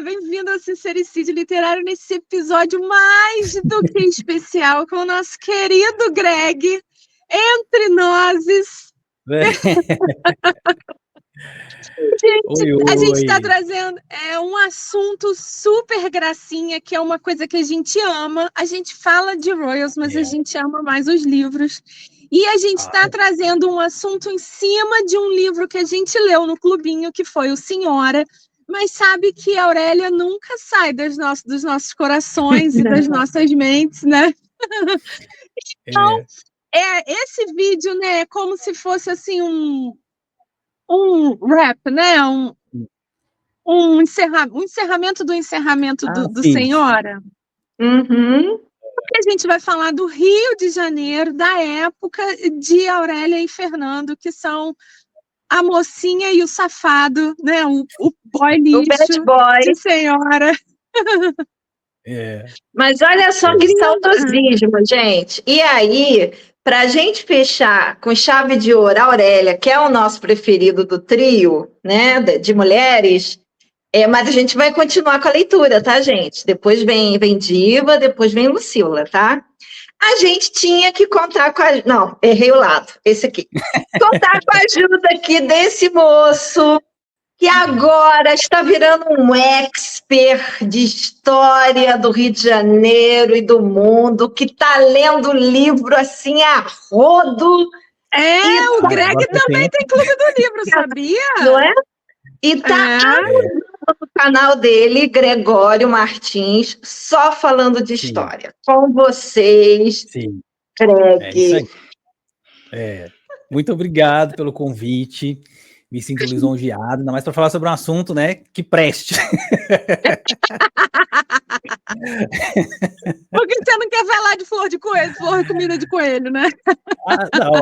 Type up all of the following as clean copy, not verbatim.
bem-vindo ao Sincericídio Literário nesse episódio mais do que especial com o nosso querido Greg, entre nós. A gente está trazendo um assunto super gracinha, que é uma coisa que a gente ama. A gente fala de Royals, mas a gente ama mais os livros. E a gente está trazendo um assunto em cima de um livro que a gente leu no clubinho, que foi o Senhora. Mas sabe que a Aurélia nunca sai dos nossos corações e das nossas mentes, né? Então, esse vídeo, né, é como se fosse assim um rap, né? Um encerramento do encerramento do Senhora. Uhum. Porque a gente vai falar do Rio de Janeiro, da época de Aurélia e Fernando, que são a mocinha e o safado, né? O boy lixo de Senhora. Mas olha só que saudosismo, gente. E aí, para a gente fechar com chave de ouro, a Aurélia, que é o nosso preferido do trio, né, de mulheres, mas a gente vai continuar com a leitura, tá, gente? Depois vem Diva, depois vem Lucila, tá? A gente tinha que contar com a... Não, errei o lado, esse aqui. Contar com a ajuda aqui desse moço, que agora está virando um expert de história do Rio de Janeiro e do mundo, que está lendo livro assim a rodo. O Greg também tem clube do livro, sabia? Não é? E está no canal dele, Gregório Martins, só falando de história. Com vocês, Greg. É isso aí. Muito obrigado pelo convite. Me sinto lisonjeado, ainda mais para falar sobre um assunto, né, que preste. Porque você não quer falar de flor de coelho, flor de comida de coelho, né? Não,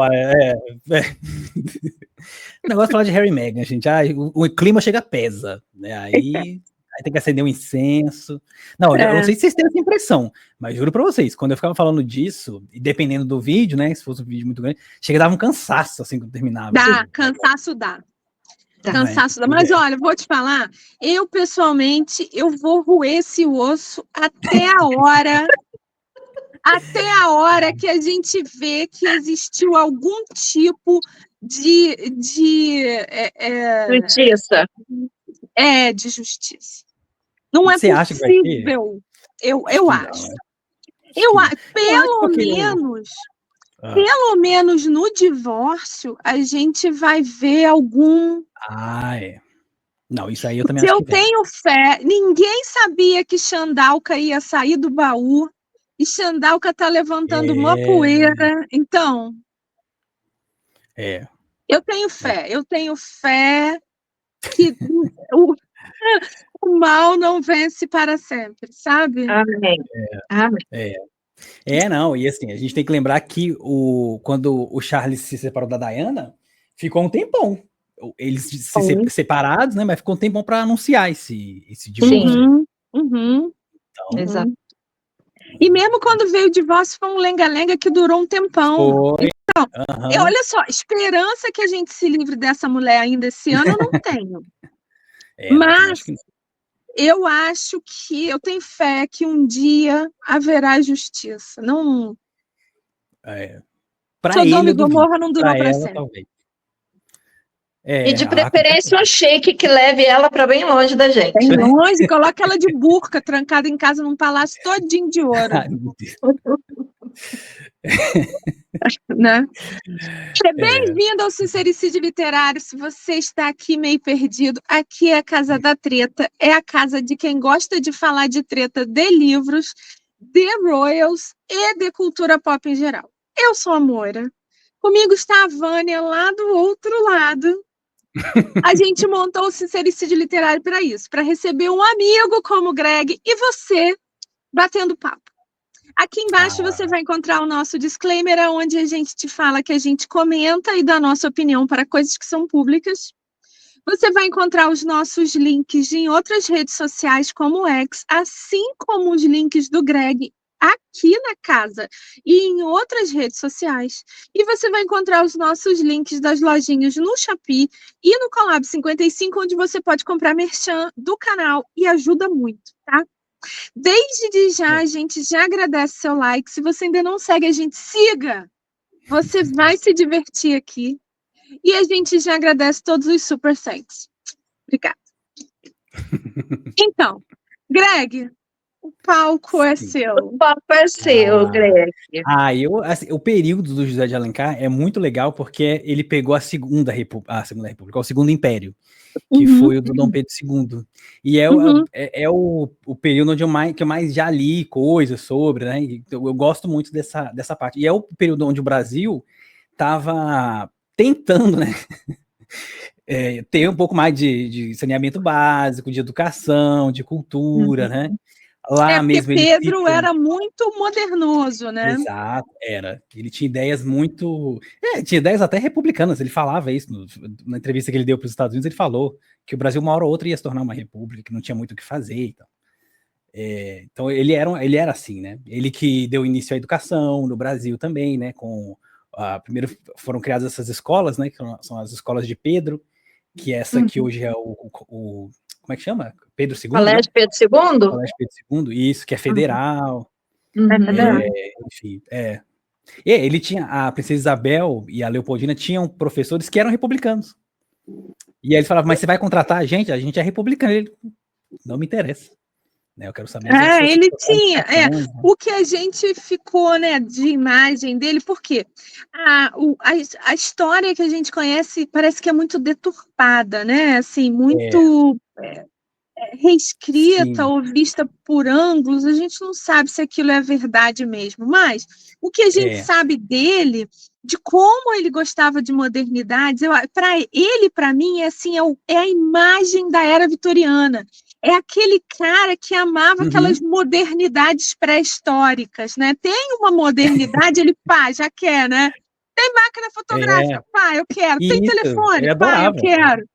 O negócio é falar de Harry e Meghan, gente. O clima chega pesa, né? Aí tem que acender um incenso. Não, eu não sei se vocês têm essa impressão, mas juro pra vocês, quando eu ficava falando disso, e dependendo do vídeo, né, se fosse um vídeo muito grande, chega a dar um cansaço, assim, quando terminava. Cansaço dá. Mas olha, vou te falar, eu pessoalmente, eu vou roer esse osso até a hora que a gente vê que existiu algum tipo de justiça. De justiça. Não é possível. Eu acho. Pelo menos no divórcio, a gente vai ver algum... Não, isso aí eu também acho que eu tenho fé. Ninguém sabia que Xandalca ia sair do baú e Xandalca tá levantando uma poeira. Então, eu tenho fé que o mal não vence para sempre, sabe? Amém. Não, e assim, a gente tem que lembrar que quando o Charles se separou da Diana, ficou um tempão. Eles se separados, né? Mas ficou um tempão para anunciar esse divórcio. Então, exato. E mesmo quando veio o divórcio, foi um lenga-lenga que durou um tempão. Então, olha só, esperança que a gente se livre dessa mulher ainda esse ano, eu não tenho. Mas eu acho que eu tenho fé que um dia haverá justiça. Não. Sodoma e Gomorra não durou para sempre. Talvez. E de preferência um shake que leve ela para bem longe da gente. Bem longe, coloca ela de burca, trancada em casa num palácio todinho de ouro. Né? Bem-vindo ao Sincericídio Literário. Se você está aqui meio perdido, aqui é a Casa da Treta, é a casa de quem gosta de falar de treta de livros, de Royals e de cultura pop em geral. Eu sou a Moira, comigo está a Vânia lá do outro lado. A gente montou o Sincericídio Literário para isso, para receber um amigo como o Greg e você batendo papo. Aqui embaixo você vai encontrar o nosso disclaimer, onde a gente te fala que a gente comenta e dá nossa opinião para coisas que são públicas. Você vai encontrar os nossos links em outras redes sociais, como o X, assim como os links do Greg aqui na casa e em outras redes sociais. E você vai encontrar os nossos links das lojinhas no Shopee e no Collab 55, onde você pode comprar merchan do canal e ajuda muito, tá? Desde já, a gente já agradece seu like. Se você ainda não segue, a gente siga. Você vai se divertir aqui. E a gente já agradece todos os super thanks. Obrigada. Então, Greg, o palco é seu. O palco é seu, Greg. O período do José de Alencar é muito legal porque ele pegou a Segunda República, o Segundo Império, que foi o do Dom Pedro II. E é o período onde que eu mais já li coisas sobre, né? Eu gosto muito dessa parte. E é o período onde o Brasil estava tentando, né? Ter um pouco mais de saneamento básico, de educação, de cultura, né? Lá mesmo porque Pedro era muito modernoso, né? Exato, era. Ele tinha ideias muito... tinha ideias até republicanas, ele falava isso na entrevista que ele deu para os Estados Unidos, ele falou que o Brasil uma hora ou outra ia se tornar uma república, que não tinha muito o que fazer e tal. Então ele era assim, né? Ele que deu início à educação no Brasil também, né? Primeiro foram criadas essas escolas, né? Que são as escolas de Pedro, que essa que hoje é o como é que chama? Pedro II? Colégio Pedro II? Colégio Pedro II, isso, que é federal. Enfim, ele tinha, a Princesa Isabel e a Leopoldina tinham professores que eram republicanos. E aí eles falavam, mas você vai contratar a gente? A gente é republicano. Ele, não me interessa. Né, eu quero saber. Ele tinha. O que a gente ficou, né, de imagem dele, porque a história que a gente conhece parece que é muito deturpada, né? Assim, muito reescrita. Sim. Ou vista por ângulos, a gente não sabe se aquilo é verdade mesmo, mas o que a gente sabe dele, de como ele gostava de modernidades, para mim, assim, é a imagem da era vitoriana, é aquele cara que amava aquelas modernidades pré-históricas, né? Tem uma modernidade, ele já quer, né? Tem máquina fotográfica, eu quero. Tem telefone, eu quero,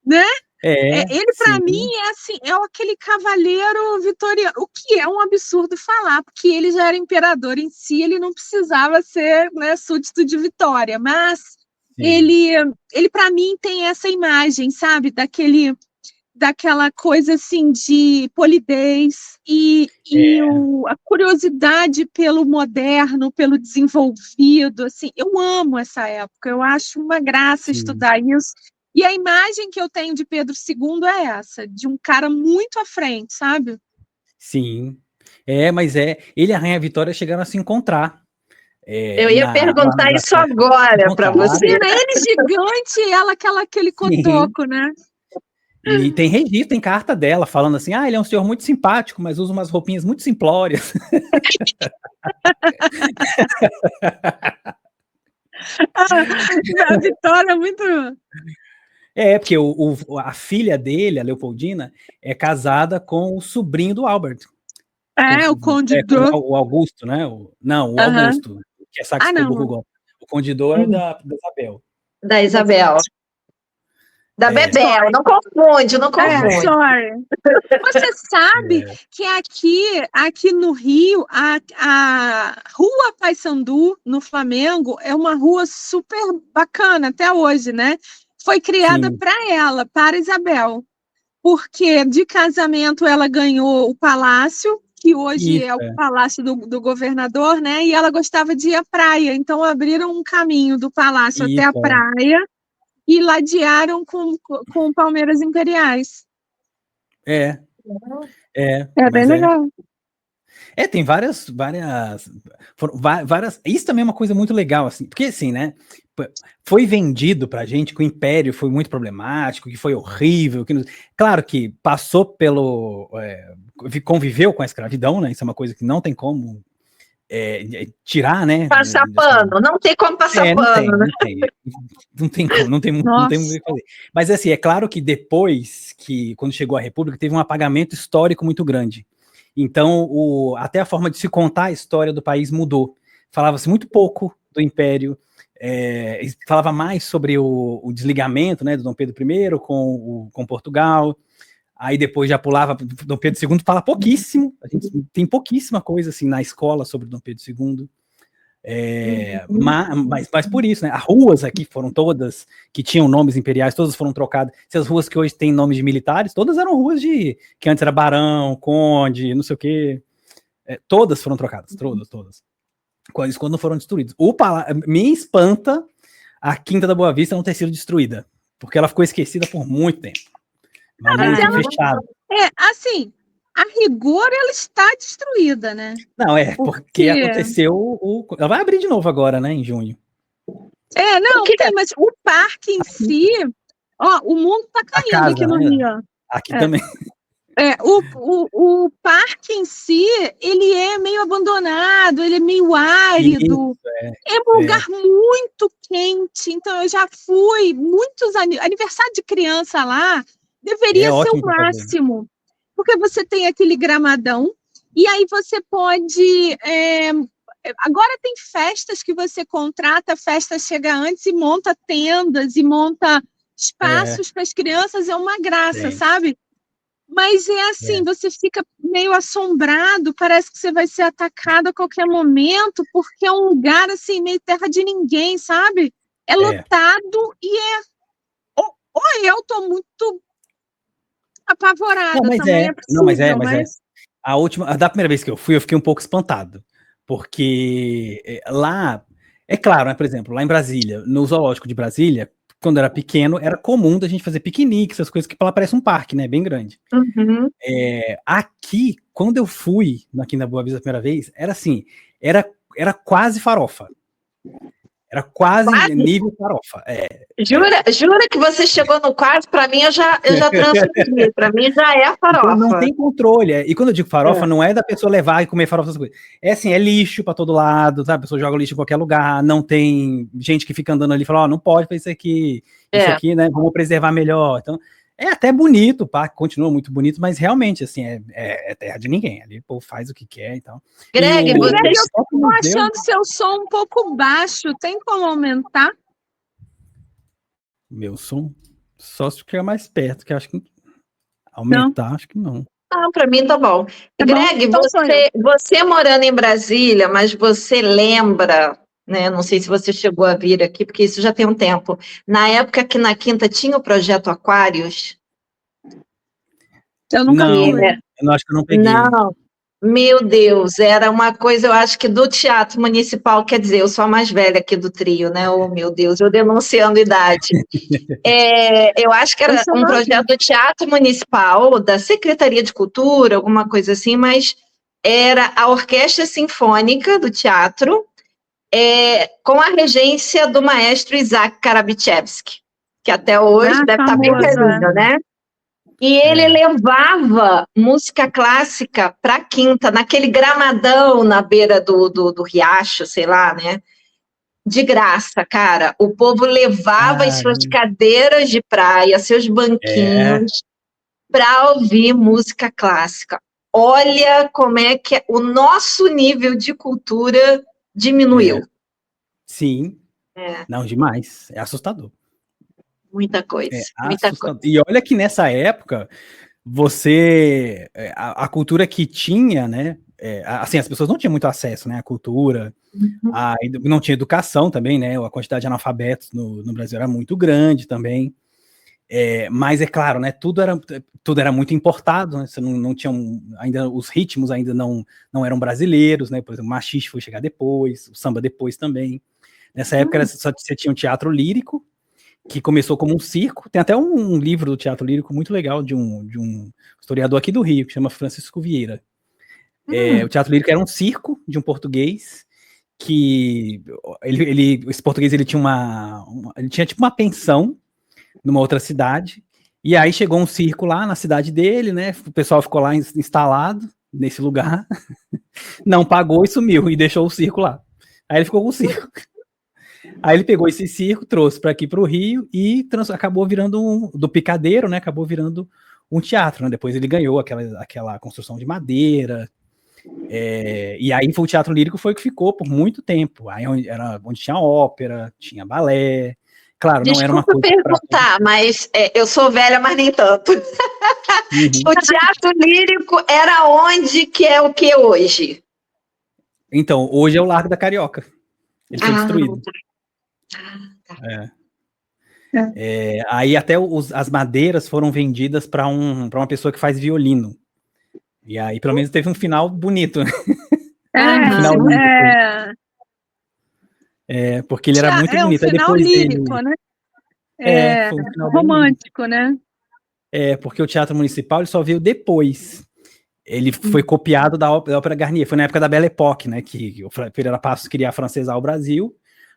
né? Ele, para mim, é assim, é aquele cavaleiro vitoriano, o que é um absurdo falar, porque ele já era imperador em si, ele não precisava ser, né, súdito de Vitória, mas ele para mim, tem essa imagem, sabe, daquela coisa, assim, de polidez e a curiosidade pelo moderno, pelo desenvolvido, assim, eu amo essa época, eu acho uma graça estudar isso. E a imagem que eu tenho de Pedro II é essa, de um cara muito à frente, sabe? Sim. Mas ele e a Rainha Vitória chegaram a se encontrar. Eu ia perguntar isso agora para você. Ele gigante e ela aquele cotoco, né? E tem registro, tem carta dela falando assim, ele é um senhor muito simpático, mas usa umas roupinhas muito simplórias. A Vitória é muito... Porque a filha dele, a Leopoldina, é casada com o sobrinho do Albert. O Conde o Augusto, né? O Augusto, que é Saxe-Coburgo. O Conde é o da Isabel. Da Isabel. Da Bebel, não confunde. Sorry. Você sabe que aqui no Rio, a Rua Paissandu, no Flamengo, é uma rua super bacana até hoje, né? Foi criada para Isabel, porque de casamento ela ganhou o palácio, que hoje é o palácio do governador, né? E ela gostava de ir à praia, então abriram um caminho do palácio até a praia e ladearam com palmeiras imperiais. Bem legal. Tem várias. Isso também é uma coisa muito legal, assim, porque assim, né? Foi vendido pra gente que o Império foi muito problemático, que foi horrível. Claro que passou conviveu com a escravidão, né? Isso é uma coisa que não tem como tirar, né? Passar pano, não tem como passar pano, né? Não tem como, não tem muito o que fazer. Mas assim, é claro que depois quando chegou a República, teve um apagamento histórico muito grande. Então, até a forma de se contar a história do país mudou. Falava-se muito pouco do Império, falava mais sobre o desligamento, né, do Dom Pedro I com Portugal. Aí depois já pulava para Dom Pedro II, fala pouquíssimo, a gente tem pouquíssima coisa assim na escola sobre Dom Pedro II. Mas por isso, né? As ruas aqui foram todas que tinham nomes imperiais, todas foram trocadas. Se as ruas que hoje têm nomes de militares, todas eram ruas que antes era barão, conde, não sei o quê. Todas foram trocadas, todas. Quando foram destruídas. Me espanta a Quinta da Boa Vista não ter sido destruída, porque ela ficou esquecida por muito tempo. Mas ela fechada. Assim, a rigor ela está destruída, né? Não, porque aconteceu ela vai abrir de novo agora, né, em junho. Mas o parque em si, o mundo tá caindo aqui no Rio. Aqui também. O parque em si, ele é meio abandonado, ele é meio árido, é um lugar muito quente, então eu já fui, muitos aniversário de criança lá, deveria ser o máximo, porque você tem aquele gramadão, e aí você pode... agora tem festas que você contrata, a festa chega antes e monta tendas, e monta espaços para as crianças, é uma graça, sabe? Mas é assim, você fica meio assombrado, parece que você vai ser atacado a qualquer momento, porque é um lugar assim, meio terra de ninguém, sabe? É lotado e eu tô muito apavorada, da primeira vez que eu fui, eu fiquei um pouco espantado, porque lá, é claro, né, por exemplo, lá em Brasília, no zoológico de Brasília, quando era pequeno, era comum da gente fazer piquenique, essas coisas que lá parece um parque, né, bem grande. Uhum. Aqui, quando eu fui aqui na Boa Vista a primeira vez, era assim, era quase farofa. Era quase nível farofa. Jura que você chegou no quase? Para mim, eu já transferi. Para mim, já é farofa. Então, não tem controle. E quando eu digo farofa, não é da pessoa levar e comer farofa, essas coisas. É assim, é lixo para todo lado, sabe? A pessoa joga lixo em qualquer lugar, não tem gente que fica andando ali e fala, não pode fazer isso aqui, né? Vamos preservar melhor. Então, é até bonito, o parque continua muito bonito, mas realmente, assim, é terra de ninguém. Ali o povo faz o que quer e tal. Greg, eu tô achando seu som um pouco baixo. Tem como aumentar? Meu som? Só se ficar mais perto, que acho que aumentar, acho que não. Para mim tá bom. Greg, então, você morando em Brasília, mas você lembra... Né? Não sei se você chegou a vir aqui, porque isso já tem um tempo. Na época que na Quinta tinha o projeto Aquários. Eu nunca vi. Eu acho que eu não peguei. Não, meu Deus, era uma coisa, eu acho que do Teatro Municipal, quer dizer, eu sou a mais velha aqui do trio, né? Oh, meu Deus, eu denunciando idade. Eu acho que era um projeto do Teatro Municipal, da Secretaria de Cultura, alguma coisa assim, mas era a Orquestra Sinfônica do Teatro, com a regência do maestro Isaac Karabichevsky, que até hoje deve estar bem velhinho, né? E ele levava música clássica para a Quinta, naquele gramadão na beira do riacho, sei lá, né? De graça, cara. O povo levava as suas cadeiras de praia, seus banquinhos, para ouvir música clássica. Olha como é que o nosso nível de cultura diminuiu. Sim. Não, demais. É assustador. Muita coisa. Muita coisa. E olha que nessa época, a cultura que tinha, né? Assim, as pessoas não tinham muito acesso, né? À cultura, não tinha educação também, né? A quantidade de analfabetos no Brasil era muito grande também. Mas é claro, né? Tudo era muito importado, né? Você não tinha ainda os ritmos ainda não eram brasileiros, né? Por exemplo, o machiste foi chegar depois, o samba depois também. Nessa época você tinha um teatro lírico, que começou como um circo. Tem até um livro do teatro lírico muito legal de um historiador aqui do Rio, que chama Francisco Vieira. O teatro lírico era um circo de um português que esse português ele tinha tipo uma pensão numa outra cidade, e aí chegou um circo lá na cidade dele, né? O pessoal ficou lá instalado nesse lugar, não pagou e sumiu, e deixou o circo lá. Aí ele ficou com o circo. Aí ele pegou esse circo, trouxe para aqui para o Rio e acabou virando do picadeiro, né? Acabou virando um teatro, né? Depois ele ganhou aquela construção de madeira. E aí o teatro lírico foi que ficou por muito tempo. Aí era onde tinha ópera, tinha balé, Claro, não era uma Desculpa coisa perguntar, mas eu sou velha, mas nem tanto. O Teatro Lírico era onde que é o que hoje? Então, hoje é o Largo da Carioca. Ele foi destruído. Tá. Aí até as madeiras foram vendidas para uma pessoa que faz violino. E aí, pelo menos, teve um final bonito, né? Final lírico. Porque ele era muito bonito. É um final lírico, né? Foi um final romântico, né? Porque o Teatro Municipal ele só veio depois. Ele foi copiado da Ópera Garnier. Foi na época da Belle Époque, né? Que o Pereira Passos queria afrancesar o Brasil,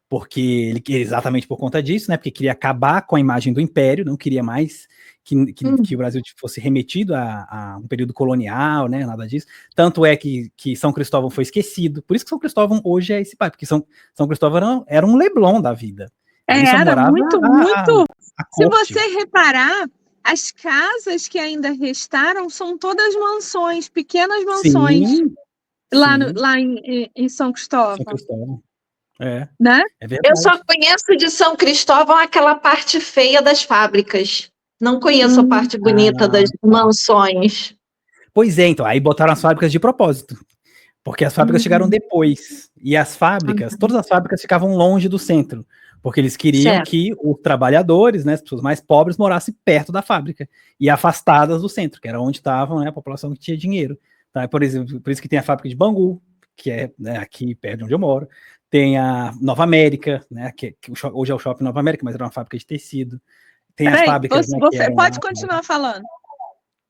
porque exatamente por conta disso, né? Porque queria acabar com a imagem do Império, não queria mais que o Brasil fosse remetido a um período colonial, né? Nada disso. Tanto é que São Cristóvão foi esquecido. Por isso que São Cristóvão hoje é esse pai, porque São Cristóvão era um Leblon da vida. Era muito. Se corte. você reparar, as casas que ainda restaram são todas mansões, pequenas mansões, lá em São Cristóvão. São Cristóvão. Né? É verdade. Eu só conheço de São Cristóvão aquela parte feia das fábricas. Não conheço a parte bonita das mansões. Pois é, então, aí botaram as fábricas de propósito. Porque as fábricas chegaram depois. E as fábricas, todas as fábricas ficavam longe do centro. Porque eles queriam que os trabalhadores, né, as pessoas mais pobres, morassem perto da fábrica e afastadas do centro, que era onde estavam, né, a população que tinha dinheiro. Tá? Por exemplo, por isso que tem a fábrica de Bangu, que é, né, aqui perto de onde eu moro. Tem a Nova América, né, que hoje é o Shopping Nova América, mas era uma fábrica de tecido. Tem as fábricas. Você pode continuar falando.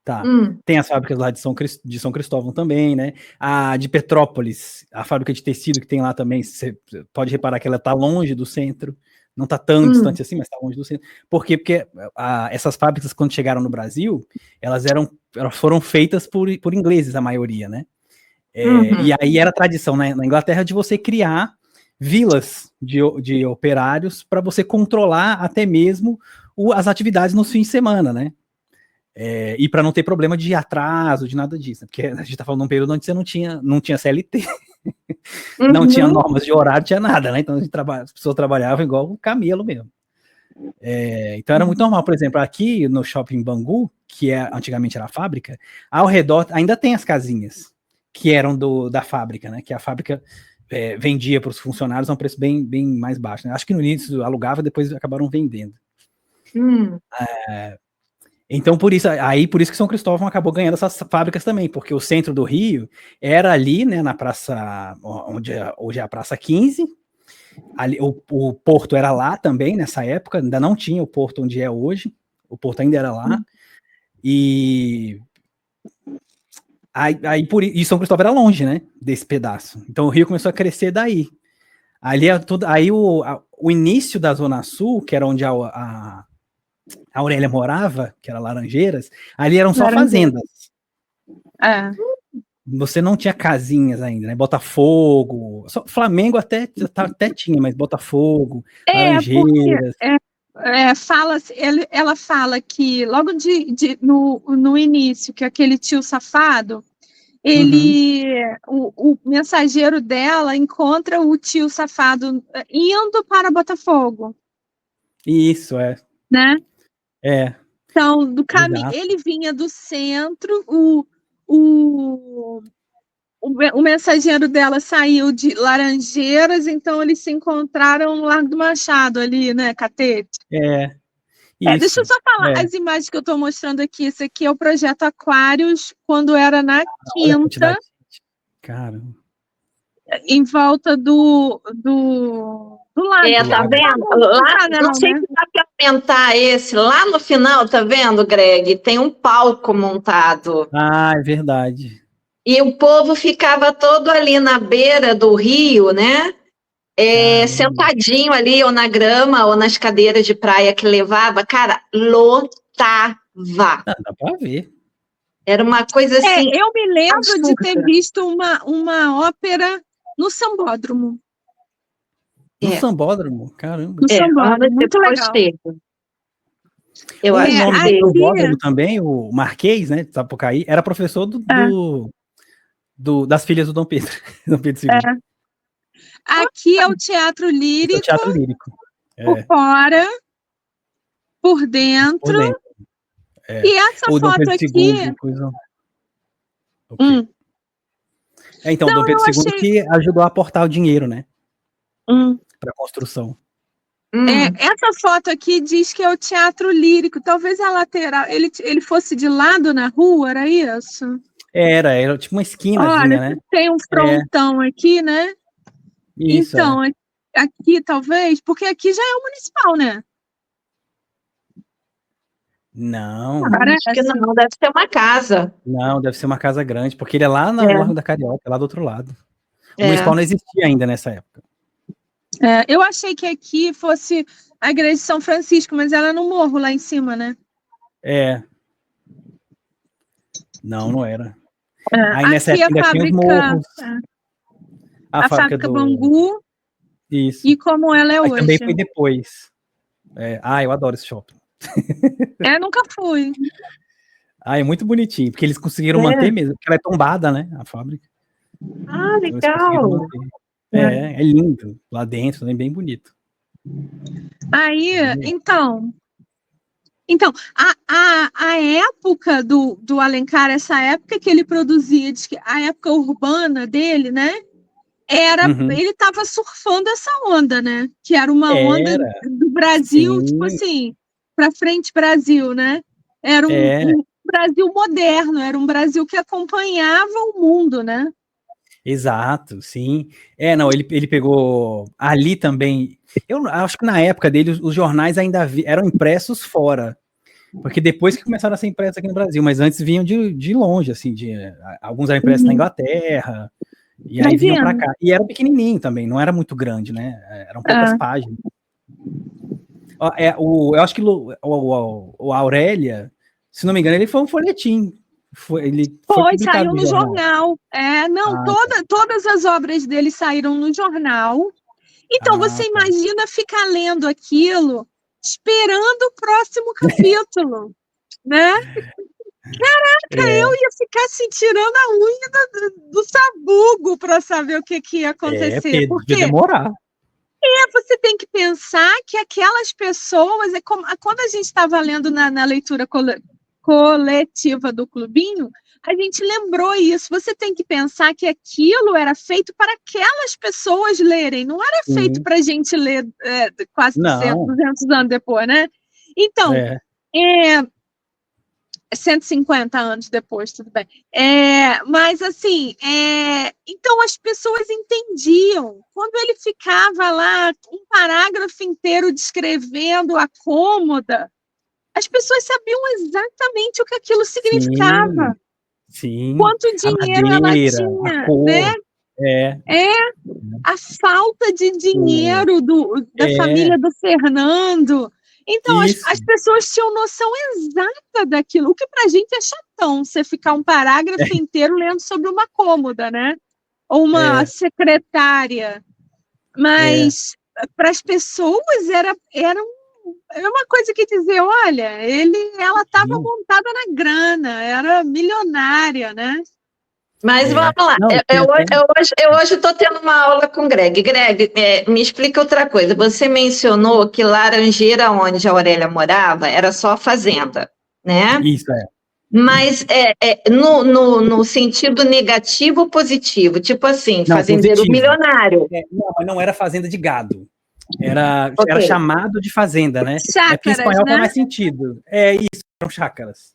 Tá. Tem as fábricas lá de São Cristóvão também, né? A de Petrópolis, a fábrica de tecido que tem lá também, você pode reparar que ela tá longe do centro, não tá tão distante assim, mas tá longe do centro. Por quê? Porque essas fábricas, quando chegaram no Brasil, elas foram feitas por ingleses, a maioria, né? E aí era tradição, né, na Inglaterra de você criar vilas de operários para você controlar até mesmo as atividades nos fins de semana, né? E para não ter problema de atraso, de nada disso, porque a gente está falando de um período onde você não tinha CLT, não tinha normas de horário, tinha nada, né? Então as pessoas trabalhavam igual o camelo mesmo. Então era muito normal, por exemplo, aqui no Shopping Bangu, que antigamente era a fábrica, ao redor ainda tem as casinhas que eram da fábrica, né? Que a fábrica vendia para os funcionários a um preço bem, bem mais baixo, né? Acho que no início alugava, depois acabaram vendendo. Então, por isso que São Cristóvão acabou ganhando essas fábricas também, porque o centro do Rio era ali, né, na praça, onde hoje é a Praça 15, ali, o porto era lá também, nessa época, ainda não tinha o porto onde é hoje, o porto ainda era lá, e aí São Cristóvão era longe, né, desse pedaço, então o Rio começou a crescer daí. Aí o início da Zona Sul, que era onde a Aurélia morava, que era Laranjeiras, ali eram só fazendas. Você não tinha casinhas ainda, né? Botafogo, Flamengo até tinha, mas Botafogo, Laranjeiras. Ela fala que logo no início, que aquele tio safado, o mensageiro dela encontra o tio safado indo para Botafogo. Isso, né? Então, Exato. ele vinha do centro, o mensageiro dela saiu de Laranjeiras, então eles se encontraram no Largo do Machado ali, né, Catete? Deixa eu só falar as imagens que eu estou mostrando aqui. Esse aqui é o projeto Aquários, quando era na Quinta. Caramba. Em volta do lago. Tá vendo? Lá, não sei se dá para aumentar esse. Lá no final, tá vendo, Greg? Tem um palco montado. Ah, é verdade. E o povo ficava todo ali na beira do rio, né? Sentadinho ali, ou na grama, ou nas cadeiras de praia que levava. Cara, lotava. Dá pra ver. Era uma coisa assim. Eu me lembro de ter visto uma ópera no Sambódromo. No Sambódromo? Caramba. No Sambódromo, muito legal. Eu acho que o Sambódromo também, o Marquês, né, de Sapucaí, era professor das filhas do Dom Pedro. Dom Pedro II. Aqui é o Teatro Lírico. É o Teatro Lírico. Por fora. por dentro. Por dentro. E essa O Dom foto Pedro aqui. II, depois, okay. Então, o Dom Pedro II que ajudou a aportar o dinheiro, né? Para a construção. Essa foto aqui diz que é o Teatro Lírico. Talvez a lateral. Ele fosse de lado na rua, era isso? Era tipo uma esquinazinha, né? Tem um frontão aqui, né? Isso, então, aqui talvez, porque aqui já é o municipal, né? Não. Acho que não, deve ser uma casa. Não, deve ser uma casa grande, porque ele é lá no Largo da Carioca, lá do outro lado. O municipal não existia ainda nessa época. Eu achei que aqui fosse a igreja de São Francisco, mas ela é no morro lá em cima, né? Não era. Aí nessa aqui época ainda tinha os morros. A fábrica Bangu. Isso. E como ela é Aí hoje. também foi depois. Eu adoro esse shopping. Nunca fui. É muito bonitinho, porque eles conseguiram manter mesmo, porque ela é tombada, né, a fábrica. Legal. É lindo lá dentro, também bem bonito. Aí, então a época do Alencar, essa época que ele produzia, a época urbana dele, né? Ele estava surfando essa onda, né? Que era uma onda do Brasil, tipo assim, para frente Brasil, né? Era um Brasil moderno, era um Brasil que acompanhava o mundo, né? Exato, sim. Ele pegou ali também. Eu acho que na época dele os jornais ainda eram impressos fora, porque depois que começaram a ser impressos aqui no Brasil, mas antes vinham de longe, assim, alguns eram impressos na Inglaterra, e aí vinham para cá. E era pequenininho também, não era muito grande, né? Eram poucas páginas. Eu acho que o Aurélia, se não me engano, ele foi um folhetim. Ele foi saiu no jornal. Todas as obras dele saíram no jornal. Então, você imagina ficar lendo aquilo, esperando o próximo capítulo, né? Caraca, eu ia ficar assim, tirando a unha do sabugo para saber o que ia acontecer. Porque demorar. Você tem que pensar que aquelas pessoas, quando a gente estava lendo na leitura coletiva do Clubinho, a gente lembrou isso. Você tem que pensar que aquilo era feito para aquelas pessoas lerem, não era feito para a gente ler quase 200 anos depois, né? Então, 150 anos depois, tudo bem. Mas, assim, então as pessoas entendiam. Quando ele ficava lá, um parágrafo inteiro descrevendo a cômoda, as pessoas sabiam exatamente o que aquilo significava. Sim. Quanto dinheiro ela tinha, né? A falta de dinheiro da família do Fernando. Então, as pessoas tinham noção exata daquilo. O que pra gente é chatão, você ficar um parágrafo inteiro lendo sobre uma cômoda, né? Ou uma secretária. Mas para as pessoas era uma coisa que dizer, olha, ela estava montada na grana, era milionária, né? Mas vamos lá, eu hoje estou tendo uma aula com o Greg. Greg, me explica outra coisa. Você mencionou que Laranjeira, onde a Aurélia morava, era só fazenda, né? Isso, Mas no sentido negativo ou positivo? Tipo assim, fazendeiro milionário. Mas não era fazenda de gado. Era chamado de fazenda, né? Chácaras, porque em espanhol né? faz mais sentido. Isso, eram chácaras.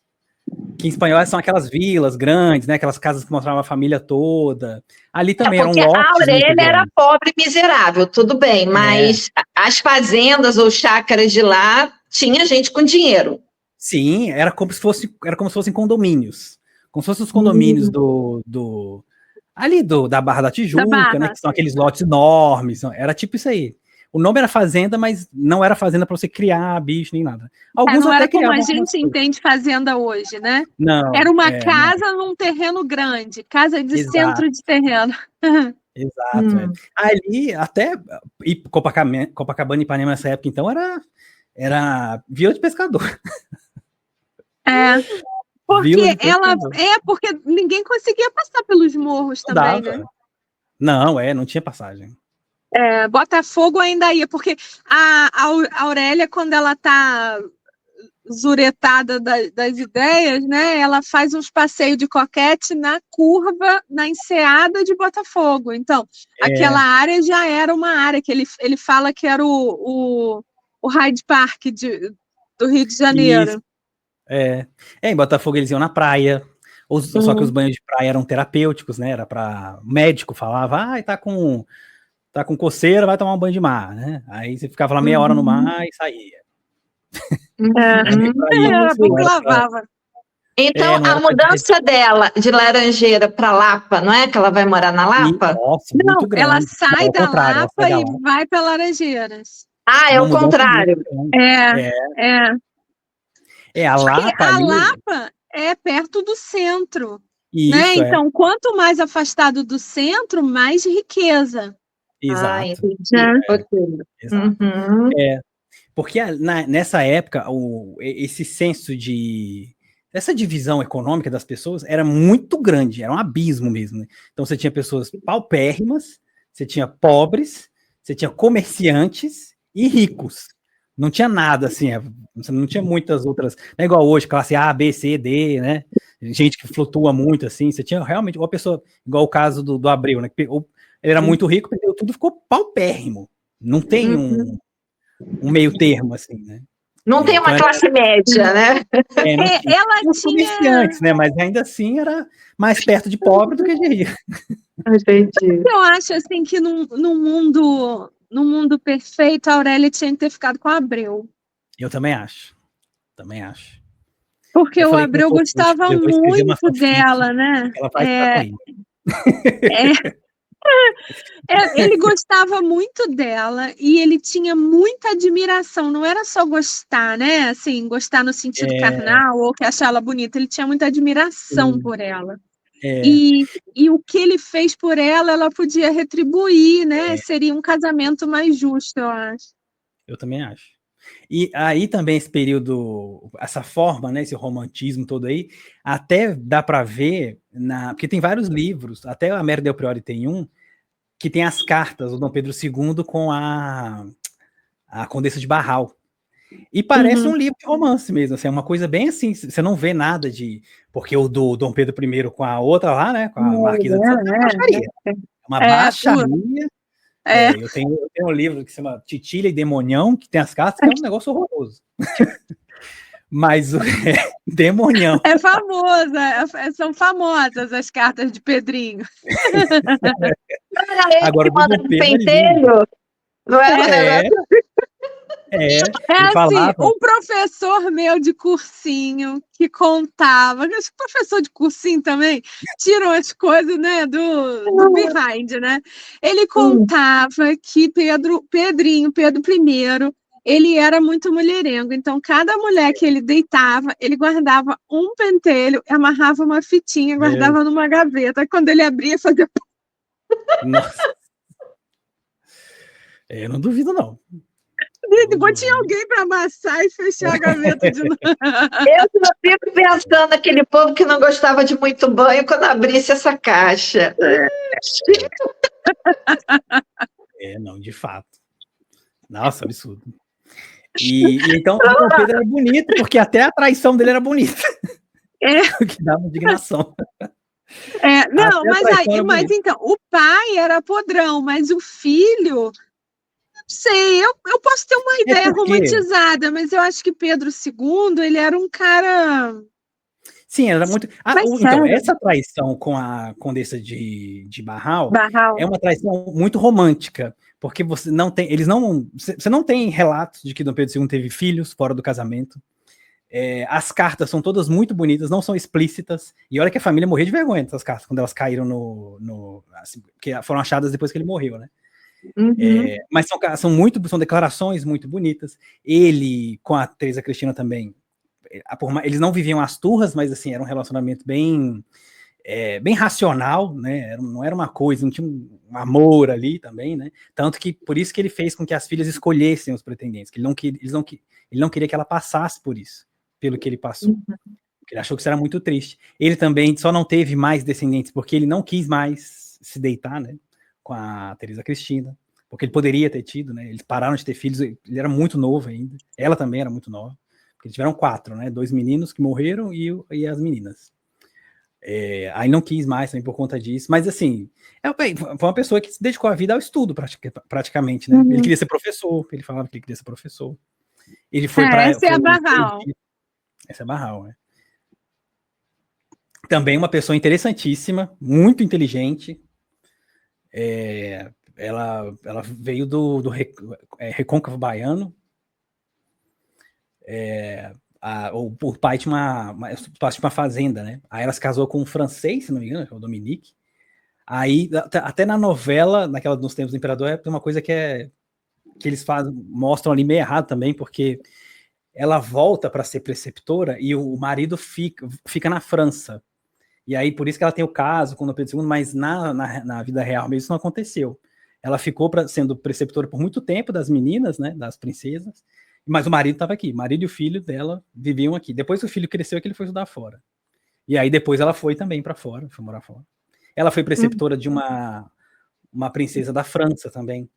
Que em espanhol são aquelas vilas grandes, né? Aquelas casas que mostravam a família toda. Ali também eram lotes. A Aurélia era pobre e miserável, tudo bem, mas as fazendas ou chácaras de lá tinha gente com dinheiro. Sim, era como se fossem condomínios. Como se fossem os condomínios da Barra da Tijuca, né? Que são aqueles lotes enormes. Era tipo isso aí. O nome era fazenda, mas não era fazenda para você criar bicho nem nada. Alguns não até era como a gente entende fazenda hoje, né? Não. Era uma casa num terreno grande, casa de centro de terreno. Exato. Ali, até Copacabana e Ipanema nessa época, então, era vila de pescador. Porque ninguém conseguia passar pelos morros também, né? Não, não tinha passagem. Botafogo ainda ia, porque a Aurélia, quando ela tá zuretada das ideias, né? Ela faz uns passeios de coquete na curva, na enseada de Botafogo. Então, aquela área já era uma área que ele fala que era o Hyde Park do Rio de Janeiro. Isso. Em Botafogo eles iam na praia, só que os banhos de praia eram terapêuticos, né? Era para médico falava, tá com coceira, vai tomar um banho de mar, né? Aí você ficava lá meia hora no mar e saía. Era bom que lavava. Então, a mudança dela de Laranjeira para Lapa, não é que ela vai morar na Lapa? Nossa, não, muito grande. Ela sai da Lapa e vai para Laranjeiras. É o contrário. A Lapa. A Lapa é perto do centro. Isso, né? Então, quanto mais afastado do centro, mais riqueza. Exato. Exato. Porque nessa época, esse senso essa divisão econômica das pessoas era muito grande, era um abismo mesmo. Né? Então você tinha pessoas paupérrimas, você tinha pobres, você tinha comerciantes e ricos. Não tinha nada assim, não tinha muitas outras. Não é igual hoje, classe A, B, C, D, né? Gente que flutua muito assim. Você tinha realmente uma pessoa, igual o caso do Abreu, né? Ele era muito rico, perdeu tudo, ficou paupérrimo. Não tem um meio termo, assim, né? Não tem uma classe média, né? Ela tinha comerciantes, né? Mas ainda assim era mais perto de pobre do que de rico. Eu acho assim que no mundo perfeito, a Aurélia tinha que ter ficado com o Abreu. Eu também acho. Porque o Abreu gostava muito dela, né? Ela vai ficar com ele. Ele gostava muito dela e ele tinha muita admiração, não era só gostar, né? Assim, gostar no sentido carnal ou que achar ela bonita, ele tinha muita admiração por ela. E o que ele fez por ela, ela podia retribuir, né? Seria um casamento mais justo, eu acho. Eu também acho. E aí também esse período, essa forma, né, esse romantismo todo aí, até dá para ver, porque tem vários livros, até a Mary Del Priori tem um, que tem as cartas do Dom Pedro II com a Condessa de Barral. E parece um livro de romance mesmo, assim, é uma coisa bem assim, você não vê nada de... Porque o do Dom Pedro I com a outra lá, né, com a Marquesa de Santa, é uma baixaria. É uma baixaria. Eu tenho um livro que se chama Titília e Demonião, que tem as cartas, que é um negócio horroroso. Mas o Demonião. É famosa, são famosas as cartas de Pedrinho. Agora, o Dom Pentelho, não é? Assim, um professor meu de cursinho que contava, acho que professor de cursinho também, tiram as coisas, né, do behind, né? Ele contava que Pedro I, ele era muito mulherengo, então cada mulher que ele deitava, ele guardava um pentelho, amarrava uma fitinha, guardava numa gaveta, quando ele abria, fazia... Nossa. Eu não duvido, não. Tinha alguém para amassar e fechar a gaveta de novo. Eu só fico pensando naquele povo que não gostava de muito banho quando abrisse essa caixa. Não, de fato. Nossa, absurdo. E então o Dom Pedro era bonito, porque até a traição dele era bonita. O que dava indignação. Não, mas então, o pai era podrão, mas o filho... sei, eu posso ter uma ideia romantizada, mas eu acho que Pedro II, ele era um cara... Sim, era muito... então, essa traição com a Condessa de Barral é uma traição muito romântica, porque você não tem relatos de que Dom Pedro II teve filhos fora do casamento. As cartas são todas muito bonitas, não são explícitas, e olha que a família morreu de vergonha dessas cartas, quando elas caíram assim, que foram achadas depois que ele morreu, né? Mas são declarações muito bonitas. Ele com a Teresa Cristina também, eles não viviam as turras, mas assim, era um relacionamento bem racional, né? Não era uma coisa, não tinha um amor ali também, né? Tanto que por isso que ele fez com que as filhas escolhessem os pretendentes, que ele não queria que ela passasse por isso, pelo que ele passou. Porque ele achou que isso era muito triste. Ele também só não teve mais descendentes porque ele não quis mais se deitar, né, com a Teresa Cristina, porque ele poderia ter tido, né? Eles pararam de ter filhos, ele era muito novo ainda, ela também era muito nova, Porque tiveram 4, né? 2 meninos que morreram e as meninas. Aí não quis mais também por conta disso. Mas, assim, foi uma pessoa que se dedicou a vida ao estudo, praticamente, né? Ele queria ser professor, ele falava que ele queria ser professor. Ele foi para... Essa é a Barral. Essa é a Barral, né? Também uma pessoa interessantíssima, muito inteligente. Ela veio do Recôncavo Baiano. O pai tinha uma fazenda, né? Aí ela se casou com um francês, se não me engano, o Dominique. Aí, até na novela, nos tempos do Imperador, tem uma coisa que eles mostram ali meio errado também, porque ela volta para ser preceptora e o marido fica na França. E aí, por isso que ela tem o caso com o Dom Pedro II, mas na vida real mesmo isso não aconteceu. Ela ficou sendo preceptora por muito tempo das meninas, né, das princesas, mas o marido estava aqui. O marido e o filho dela viviam aqui. Depois que o filho cresceu, que ele foi estudar fora. E aí depois ela foi também para fora, foi morar fora. Ela foi preceptora de uma princesa da França também.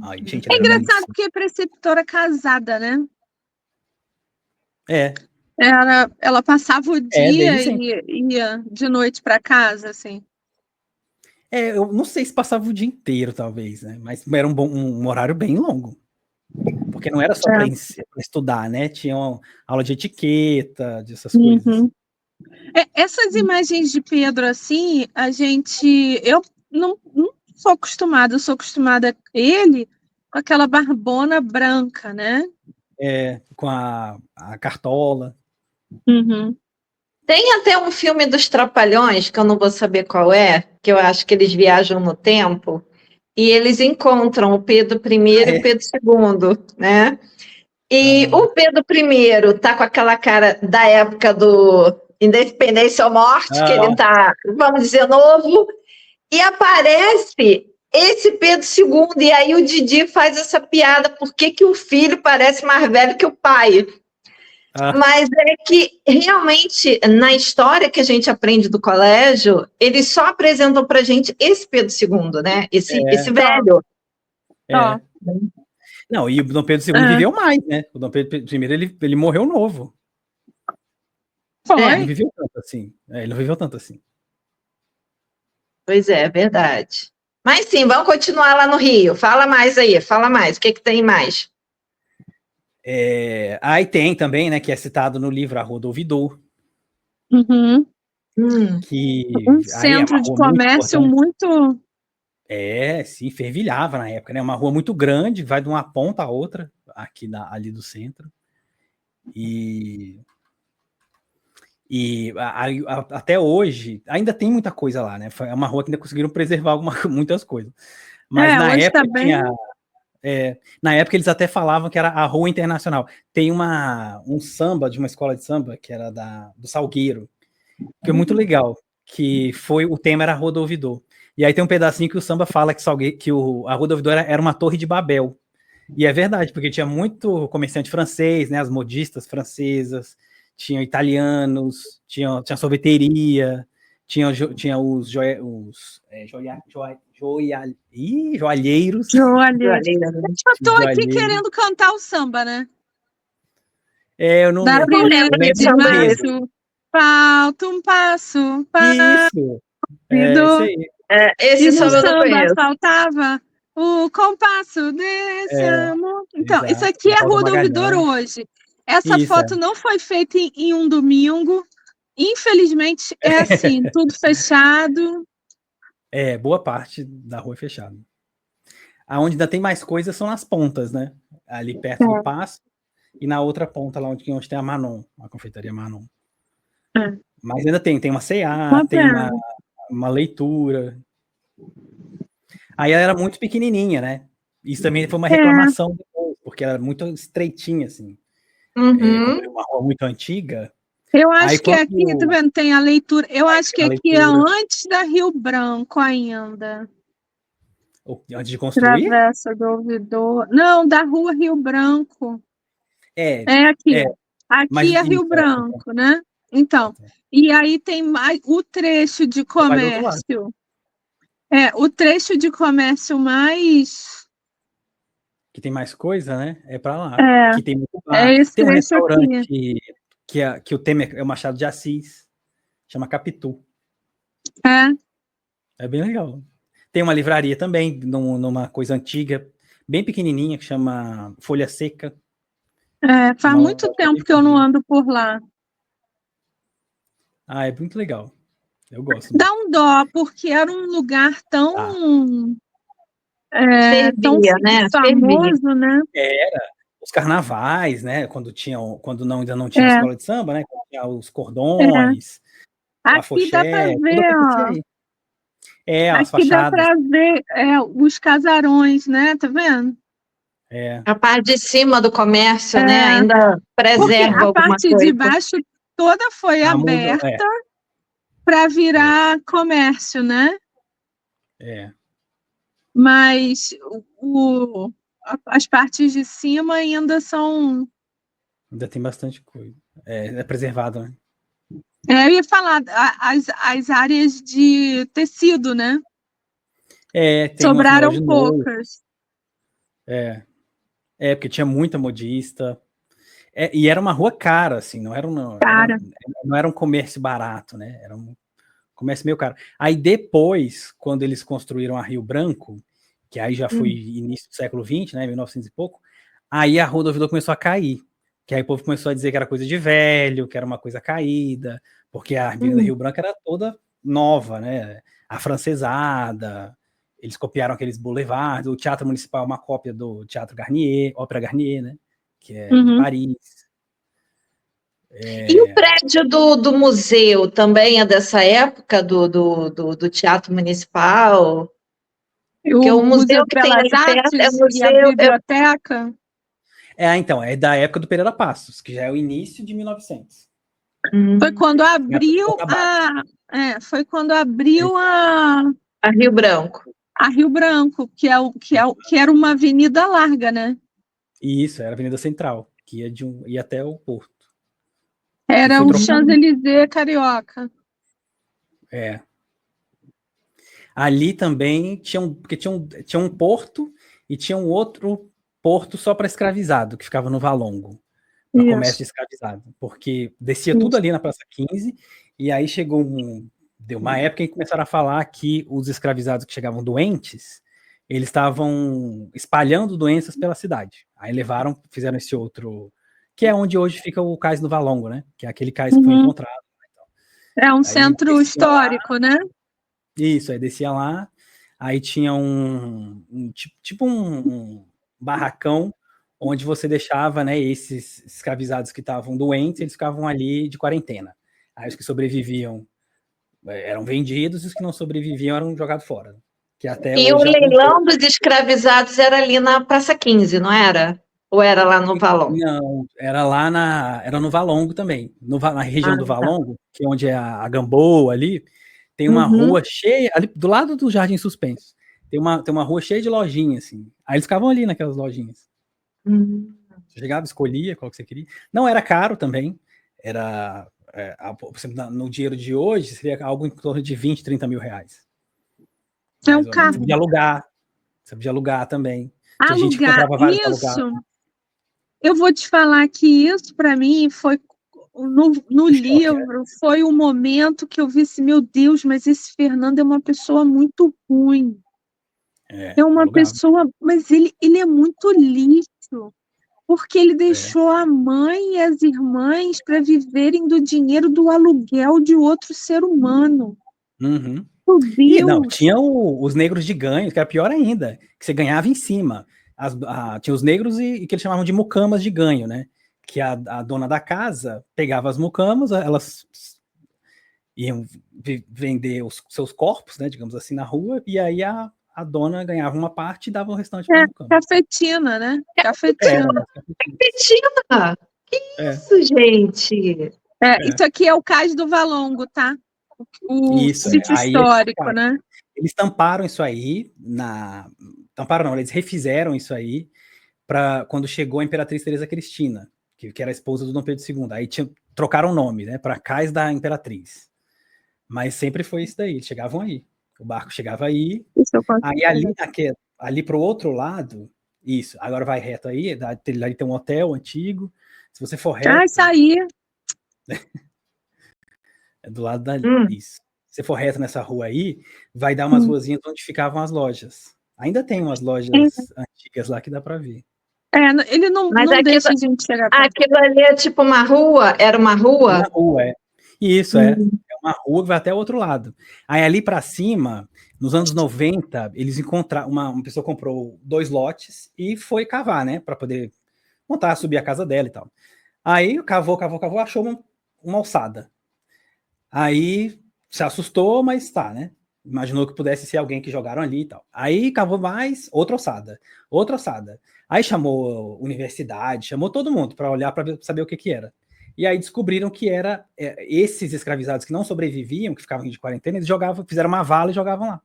Ai, gente, é engraçado porque é preceptora casada, né? Ela passava o dia e ia de noite para casa, assim. Eu não sei se passava o dia inteiro, talvez, né? Mas era um horário bem longo. Porque não era só para estudar, né? Tinha uma aula de etiqueta, dessas coisas. Essas imagens de Pedro, assim, eu não sou acostumada, eu sou acostumada a ele com aquela barbona branca, né? Com a cartola. Tem até um filme dos Trapalhões, que eu não vou saber qual é, que eu acho que eles viajam no tempo, e eles encontram o Pedro I e o Pedro II, né? E o Pedro I tá com aquela cara da época do Independência ou Morte, que ele tá, vamos dizer, novo, e aparece esse Pedro II, e aí o Didi faz essa piada, por que o filho parece mais velho que o pai? Mas é que, realmente, na história que a gente aprende do colégio, eles só apresentam pra gente esse Pedro II, né? Esse velho. Não, e o Dom Pedro II viveu mais, né? O Dom Pedro I, ele morreu novo. Ele não viveu tanto assim. Ele não viveu tanto assim. Pois é verdade. Mas sim, vamos continuar lá no Rio. Fala mais aí, fala mais. O que tem mais? Aí tem também, né, que é citado no livro A Rua do Ouvidor. Que centro de comércio muito... sim, fervilhava na época, né? Uma rua muito grande, vai de uma ponta a outra, ali do centro. E até hoje, ainda tem muita coisa lá, né? É uma rua que ainda conseguiram preservar muitas coisas. Mas na época na época eles até falavam que era a Rua Internacional. Tem um samba, de uma escola de samba, que era do Salgueiro, que é muito legal, o tema era a Rua do Ouvidor. E aí tem um pedacinho que o samba fala que a Rua do Ouvidor era uma torre de Babel. E é verdade, porque tinha muito comerciante francês, né? As modistas francesas, tinha italianos, tinha sorveteria, tinha os joalheiros. Eu tô aqui querendo cantar o samba, né? Eu não lembro de março. Falta um passo. Isso. Isso aí. Esse samba eu não conheço. Faltava o compasso desse amor. Então, isso aqui é a Rua do Ouvidor hoje. Essa foto não foi feita em um domingo. Infelizmente, é assim, tudo fechado. Boa parte da rua é fechada. Aonde ainda tem mais coisas são nas pontas, né? Ali perto do Paço e na outra ponta, lá onde tem a Manon, a confeitaria Manon. Mas ainda tem uma C&A, tem uma leitura. Aí ela era muito pequenininha, né? Isso também foi uma reclamação depois, porque ela era muito estreitinha, assim. Como era uma rua muito antiga. Eu acho que aqui, tá vendo, tem a leitura. Eu acho que aqui é antes da Rio Branco ainda. Antes de construir? Travessa do Ouvidor. Não, da Rua Rio Branco. É aqui. Aqui é Rio Branco, né? Então, e aí tem mais o trecho de comércio. O trecho de comércio mais que tem mais coisa, né? É pra lá. É, Que tem muito é bar. esse Tem um trecho aqui. restaurante que o tema é o Machado de Assis, chama Capitu. É, É bem legal. Tem uma livraria também, numa coisa antiga, bem pequenininha, que chama Folha Seca. faz Uma muito loja tempo bem que eu não pequenininha. ando por lá. Ah, é muito legal. Eu gosto Dá muito. um dó, porque era um lugar Ah, tão Fervia, né? Fervia. famoso, né? era os carnavais, né? Quando ainda não tinha É, escola de samba, né? Quando tinha os é. cordões, o Aqui dá para afoxé, tudo ver, acontecia ó. aí. É, as Aqui dá fachadas. para ver os casarões, né? Tá vendo? É, A parte de cima do comércio, né? É, Ainda porque preserva a alguma parte de coisa. baixo toda foi a muda, aberta para virar comércio, né? é, Mas as partes de cima ainda são. ainda tem bastante coisa. É preservado, né? Eu ia falar as áreas de tecido, né? Tem umas Sobraram negócios de novo. poucas. Porque tinha muita modista. E era uma rua cara, assim, Cara. não era um comércio barato, né? Era um comércio meio caro. Aí depois, quando eles construíram a Rio Branco, que aí já foi início do século XX, né? 1900 e pouco, aí a Rua do Ouvidor começou a cair. Que aí o povo começou a dizer que era coisa de velho, que era uma coisa caída, porque a Avenida Rio Branco era toda nova, né? Afrancesada. Eles copiaram aqueles boulevards. O Teatro Municipal é uma cópia do Teatro Garnier, Ópera Garnier, né? Que é de Paris. E o prédio do museu também é dessa época do Teatro Municipal? Porque O o museu Museu que tem Belas ali perto é Artes e a museu. biblioteca. Então, é da época do Pereira Passos, que já é o início de 1900. Foi quando abriu foi quando abriu A Rio Branco. a Rio Branco, que era uma avenida larga, né? Isso, era a Avenida Central, que ia até o Porto. Que Era foi um trocado. Champs-Élysées carioca. Ali também porque tinha um porto e tinha um outro porto só para escravizado, que ficava no Valongo, para comércio de escravizado, porque descia tudo ali na Praça 15, e aí deu uma época em que começaram a falar que os escravizados que chegavam doentes, eles estavam espalhando doenças pela cidade. Aí fizeram esse outro, que é onde hoje fica o cais do Valongo, né? Que é aquele cais que foi encontrado. É um Aí centro histórico, né? Isso, aí descia lá, aí tinha tipo um barracão onde você deixava, né, esses escravizados que estavam doentes, eles ficavam ali de quarentena. Aí os que sobreviviam eram vendidos e os que não sobreviviam eram jogados fora. Que até E o hoje é um leilão dos escravizados era ali na Praça 15, não era? Ou era lá no Valon? Não, era no Valongo também. Na região do Tá. Valongo, que é onde é a Gamboa ali, tem uma rua cheia, ali do lado do Jardim Suspenso. Tem uma rua cheia de lojinhas, assim. Aí eles ficavam ali naquelas lojinhas. Você chegava, escolhia qual que você queria. Não era caro também. Era, por exemplo, no dinheiro de hoje, seria algo em torno de 20, 30 mil reais. É Mais um ou menos. carro. Você podia alugar também. Tinha gente que Alugar comprava vários alugados. isso, eu vou te falar que isso para mim foi no Um choque, né? livro, foi o momento que eu vi assim, meu Deus, mas esse Fernando é uma pessoa muito ruim. É uma Alugava. pessoa, mas ele é muito lixo, porque ele deixou a mãe e as irmãs para viverem do dinheiro do aluguel de outro ser humano. Uhum. Meu E não, Deus! tinha os negros de ganho, que era pior ainda, que você ganhava em cima. Tinha os negros e que eles chamavam de mucamas de ganho, né? Que a dona da casa pegava as mucamas, elas iam vender os seus corpos, né, digamos assim, na rua, e aí a dona ganhava uma parte e dava o restante para as mucamas. Cafetina, né? Cafetina. Cafetina! Que isso, gente? Isso aqui é o Cais do Valongo, tá? O Isso, sítio aí eles histórico, né? Eles tamparam isso aí tamparam não, eles refizeram isso aí para quando chegou a Imperatriz Teresa Cristina, que era a esposa do Dom Pedro II. Aí trocaram o nome, né, para Cais da Imperatriz. Mas sempre foi isso daí, eles chegavam aí. O barco chegava aí. Aí ali pro outro lado Isso, agora vai reto aí, ali tem um hotel antigo. Se você for reto. Ah, isso aí. É do lado da. Isso. Se você for reto nessa rua aí, vai dar umas ruazinhas onde ficavam as lojas. Ainda tem umas lojas antigas lá que dá para ver. Ele não deixa a gente chegar perto. Aquilo ali é tipo uma rua? Era uma rua? Uma rua, é. Isso, é uma rua que vai até o outro lado. Aí ali para cima, nos anos 90, eles encontraram, uma pessoa comprou 2 lotes e foi cavar, né, para poder montar, subir a casa dela e tal. Aí cavou, achou uma alçada. Aí se assustou, mas tá, né? Imaginou que pudesse ser alguém que jogaram ali e tal. Aí cavou mais, outra ossada. Aí chamou universidade, chamou todo mundo para olhar, para saber o que era. E aí descobriram que era esses escravizados que não sobreviviam, que ficavam de quarentena, eles fizeram uma vala e jogavam lá.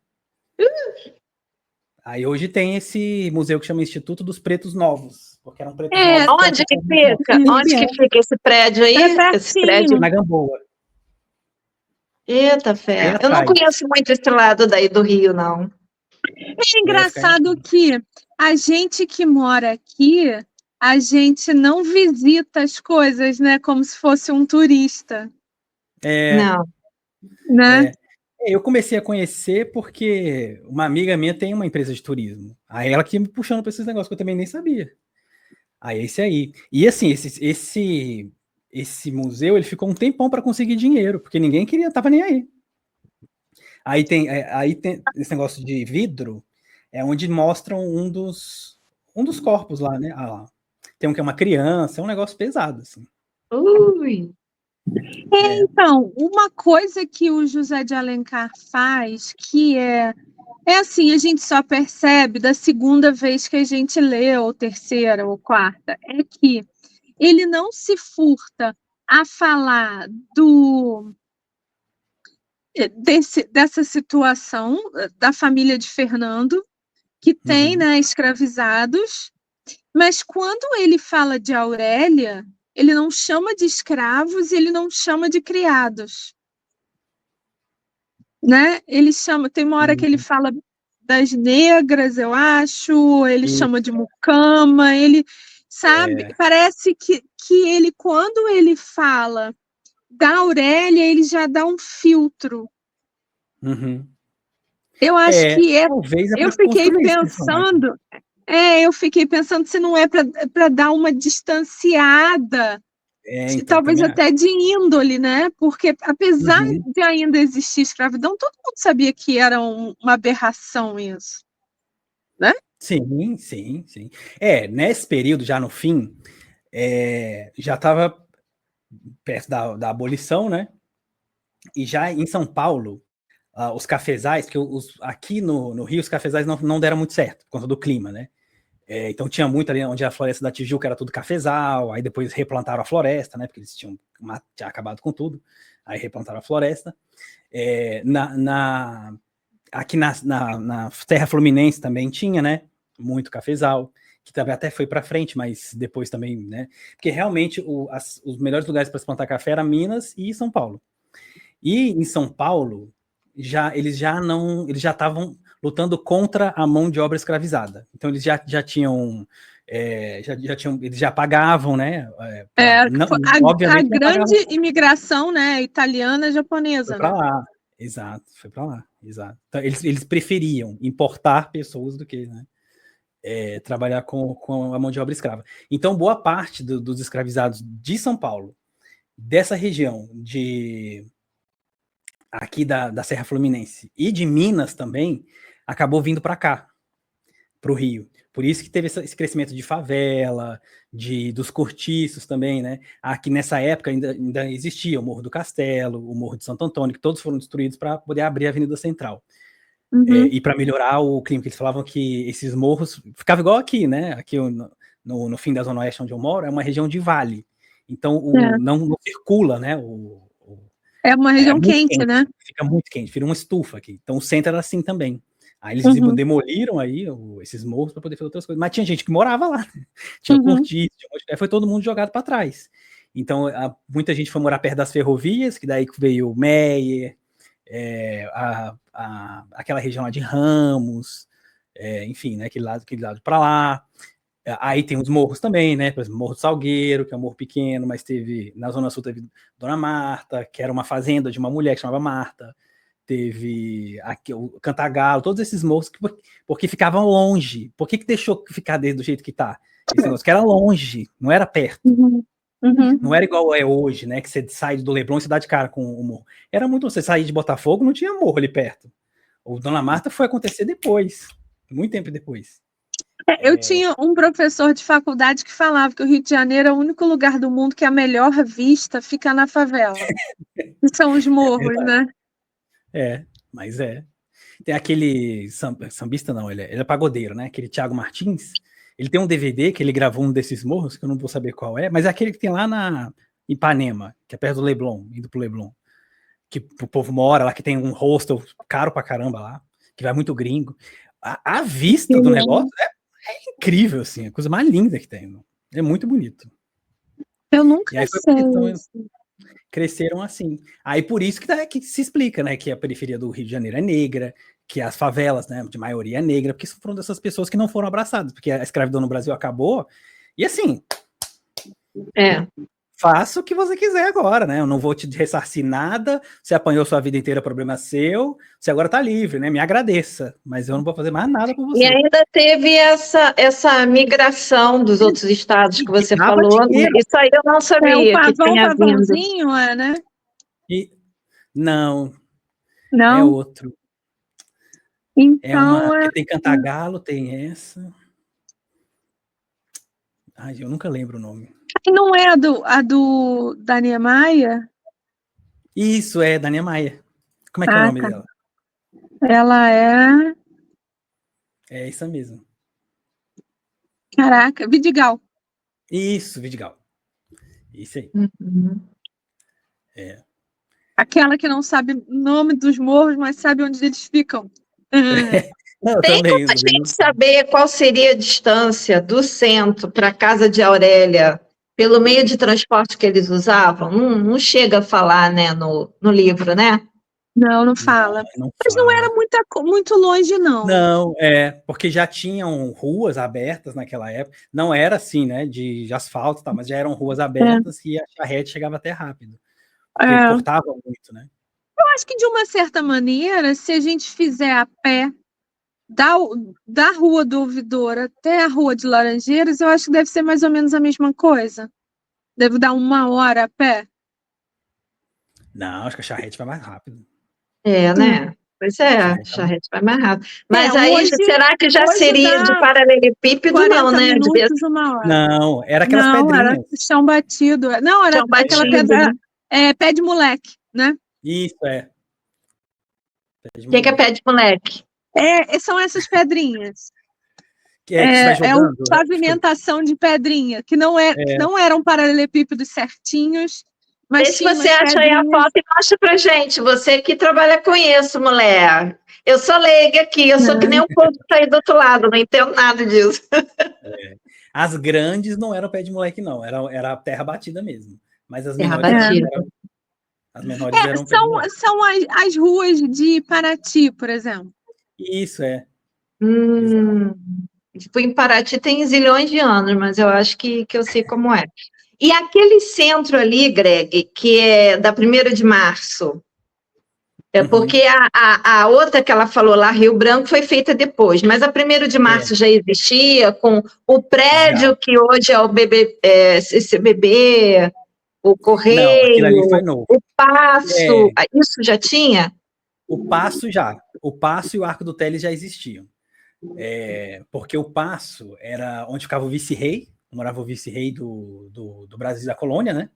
Aí hoje tem esse museu que chama Instituto dos Pretos Novos, porque eram pretos novos. Onde que fica? Onde que fica esse prédio aí? Esse prédio na Gamboa. Eita, fé. Eu não conheço muito esse lado daí do Rio, não. É engraçado que a gente que mora aqui, a gente não visita as coisas, né? Como se fosse um turista. Não. Né? Eu comecei a conhecer porque uma amiga minha tem uma empresa de turismo. Aí ela que ia me puxando para esses negócios que eu também nem sabia. Aí esse aí. E assim, esse museu, ele ficou um tempão para conseguir dinheiro, porque ninguém tava nem aí. Aí tem esse negócio de vidro, é onde mostram um dos corpos lá, né? Ah, lá. Tem um que é uma criança, é um negócio pesado, assim. Ui! Então, uma coisa que o José de Alencar faz, que é assim, a gente só percebe da segunda vez que a gente lê, ou terceira, ou quarta, é que ele não se furta a falar dessa situação da família de Fernando, que tem, né, escravizados, mas quando ele fala de Aurélia, ele não chama de escravos e ele não chama de criados. Né? Ele chama, tem uma hora que ele fala das negras, eu acho, ele chama de mucama, ele sabe, parece que ele, quando ele fala da Aurélia, ele já dá um filtro. Eu acho que eu fiquei pensando se não é para dar uma distanciada, então, talvez até de índole, né? Porque apesar de ainda existir escravidão, todo mundo sabia que era uma aberração isso, né? Sim. Nesse período, já no fim, já estava perto da abolição, né? E já em São Paulo, os cafezais, que aqui no Rio os cafezais não deram muito certo, por conta do clima, né? Então tinha muito ali onde a floresta da Tijuca era tudo cafezal, aí depois replantaram a floresta, né? Porque eles tinham acabado com tudo, aí replantaram a floresta. Aqui na Terra Fluminense também tinha, né? Muito cafezal, que também até foi para frente, mas depois também, né? Porque realmente os melhores lugares para se plantar café eram Minas e São Paulo. E em São Paulo, eles já estavam lutando contra a mão de obra escravizada. Então eles já tinham, eles já pagavam, né? A grande imigração, né, italiana, japonesa. Foi para lá, exato, foi para lá, exato. Então, eles preferiam importar pessoas do que, né, trabalhar com a mão de obra escrava. Então boa parte dos escravizados de São Paulo, dessa região aqui da Serra Fluminense e de Minas também, acabou vindo para cá, para o Rio. Por isso que teve esse crescimento de favela, dos cortiços também, né? Aqui nessa época ainda existia o Morro do Castelo, o Morro de Santo Antônio, que todos foram destruídos para poder abrir a Avenida Central. E para melhorar o clima, que eles falavam que esses morros ficavam igual aqui, né? Aqui no fim da Zona Oeste, onde eu moro, é uma região de vale. Então não circula, né? É uma região quente, né? Fica muito quente, vira uma estufa aqui. Então o centro era assim também. Aí eles demoliram aí esses morros para poder fazer outras coisas. Mas tinha gente que morava lá. Tinha cortiço, foi todo mundo jogado para trás. Então muita gente foi morar perto das ferrovias, que daí veio o Meyer, aquela região lá de Ramos, enfim, né, aquele lado para lá. Aí tem os morros também, né? Por exemplo, Morro do Salgueiro, que é um morro pequeno, mas teve, na Zona Sul teve Dona Marta, que era uma fazenda de uma mulher que chamava Marta. Teve aqui, o Cantagalo, todos esses morros, porque ficavam longe. Por que deixou ficar do jeito que tá? Esse negócio que era longe, não era perto. Não era igual é hoje, né? Que você sai do Leblon e você dá de cara com o morro. Era muito, você sair de Botafogo, não tinha morro ali perto. O Dona Marta foi acontecer depois, muito tempo depois. Eu tinha um professor de faculdade que falava que o Rio de Janeiro é o único lugar do mundo que a melhor vista fica na favela. Que são os morros, né? Mas tem aquele sambista, não, ele é pagodeiro, né? Aquele Thiago Martins. Ele tem um DVD que ele gravou um desses morros, que eu não vou saber qual é, mas é aquele que tem lá na Ipanema, que é perto do Leblon, indo pro Leblon. Que o povo mora lá, que tem um hostel caro pra caramba lá, que vai muito gringo. A vista do negócio é incrível, assim, a coisa mais linda que tem. É muito bonito. Eu nunca sei. Cresceram assim. Aí por isso que se explica, né, que a periferia do Rio de Janeiro é negra, que as favelas, né, de maioria é negra, porque foram dessas pessoas que não foram abraçadas, porque a escravidão no Brasil acabou, e assim, faça o que você quiser agora, né, eu não vou te ressarcir nada, você apanhou sua vida inteira, problema seu, você agora tá livre, né, me agradeça, mas eu não vou fazer mais nada por você. E ainda teve essa migração dos outros estados que você falou, né? Isso aí eu não sabia que tinha pavãozinho, né? Não, é outro. Então, tem Cantagalo, tem essa. Ai, eu nunca lembro o nome. Não é a do da Niemeyer? Isso, é da Niemeyer. Como é que é o nome dela? Ela é... É essa mesmo. Caraca, Vidigal. Isso, Vidigal. Isso aí. Aquela que não sabe o nome dos morros, mas sabe onde eles ficam. Não, tem também, como a gente saber qual seria a distância do centro para a casa de Aurélia pelo meio de transporte que eles usavam? Não chega a falar, né, no livro, né? Não fala. Mas não era muito longe, não. Não, porque já tinham ruas abertas naquela época. Não era assim, né, de asfalto, tá, mas já eram ruas abertas e a charrete chegava até rápido. Porque ele cortava muito, né? Eu acho que, de uma certa maneira, se a gente fizer a pé da Rua do Ouvidor até a Rua de Laranjeiras, eu acho que deve ser mais ou menos a mesma coisa. Deve dar 1 hora a pé. Não, acho que a charrete vai mais rápido. Né? Pois a charrete vai mais rápido. Mas aí, hoje, será que já seria de paralelepípedo? Não, né? Minutos, 1 hora. Não, era aquelas pedrinhas. Era chão batido. Não, era aquela pedra... pé de moleque, né? Isso, O que é pé de moleque? São essas pedrinhas. Uma pavimentação de pedrinha, que não eram paralelepípedos certinhos, mas se você acha aí a foto e mostra pra gente, você que trabalha com isso, mulher. Eu sou leiga aqui, eu sou que nem o povo que tá aí do outro lado, não entendo nada disso. As grandes não eram pé de moleque, não, era terra batida mesmo. Mas as terra menores batida. As menores eram são as ruas de Paraty, por exemplo. Isso, Tipo, em Paraty tem zilhões de anos, mas eu acho que eu sei como é. E aquele centro ali, Greg, que é da 1º de março, porque a outra que ela falou lá, Rio Branco, foi feita depois, mas a 1º de março já existia, com o prédio que hoje é o CCBB, o Correio, não, ali foi novo. o Paço, isso já tinha? O Paço e o Arco do Teles já existiam. Porque o Paço era onde ficava o vice-rei, morava o vice-rei do Brasil, da colônia, né?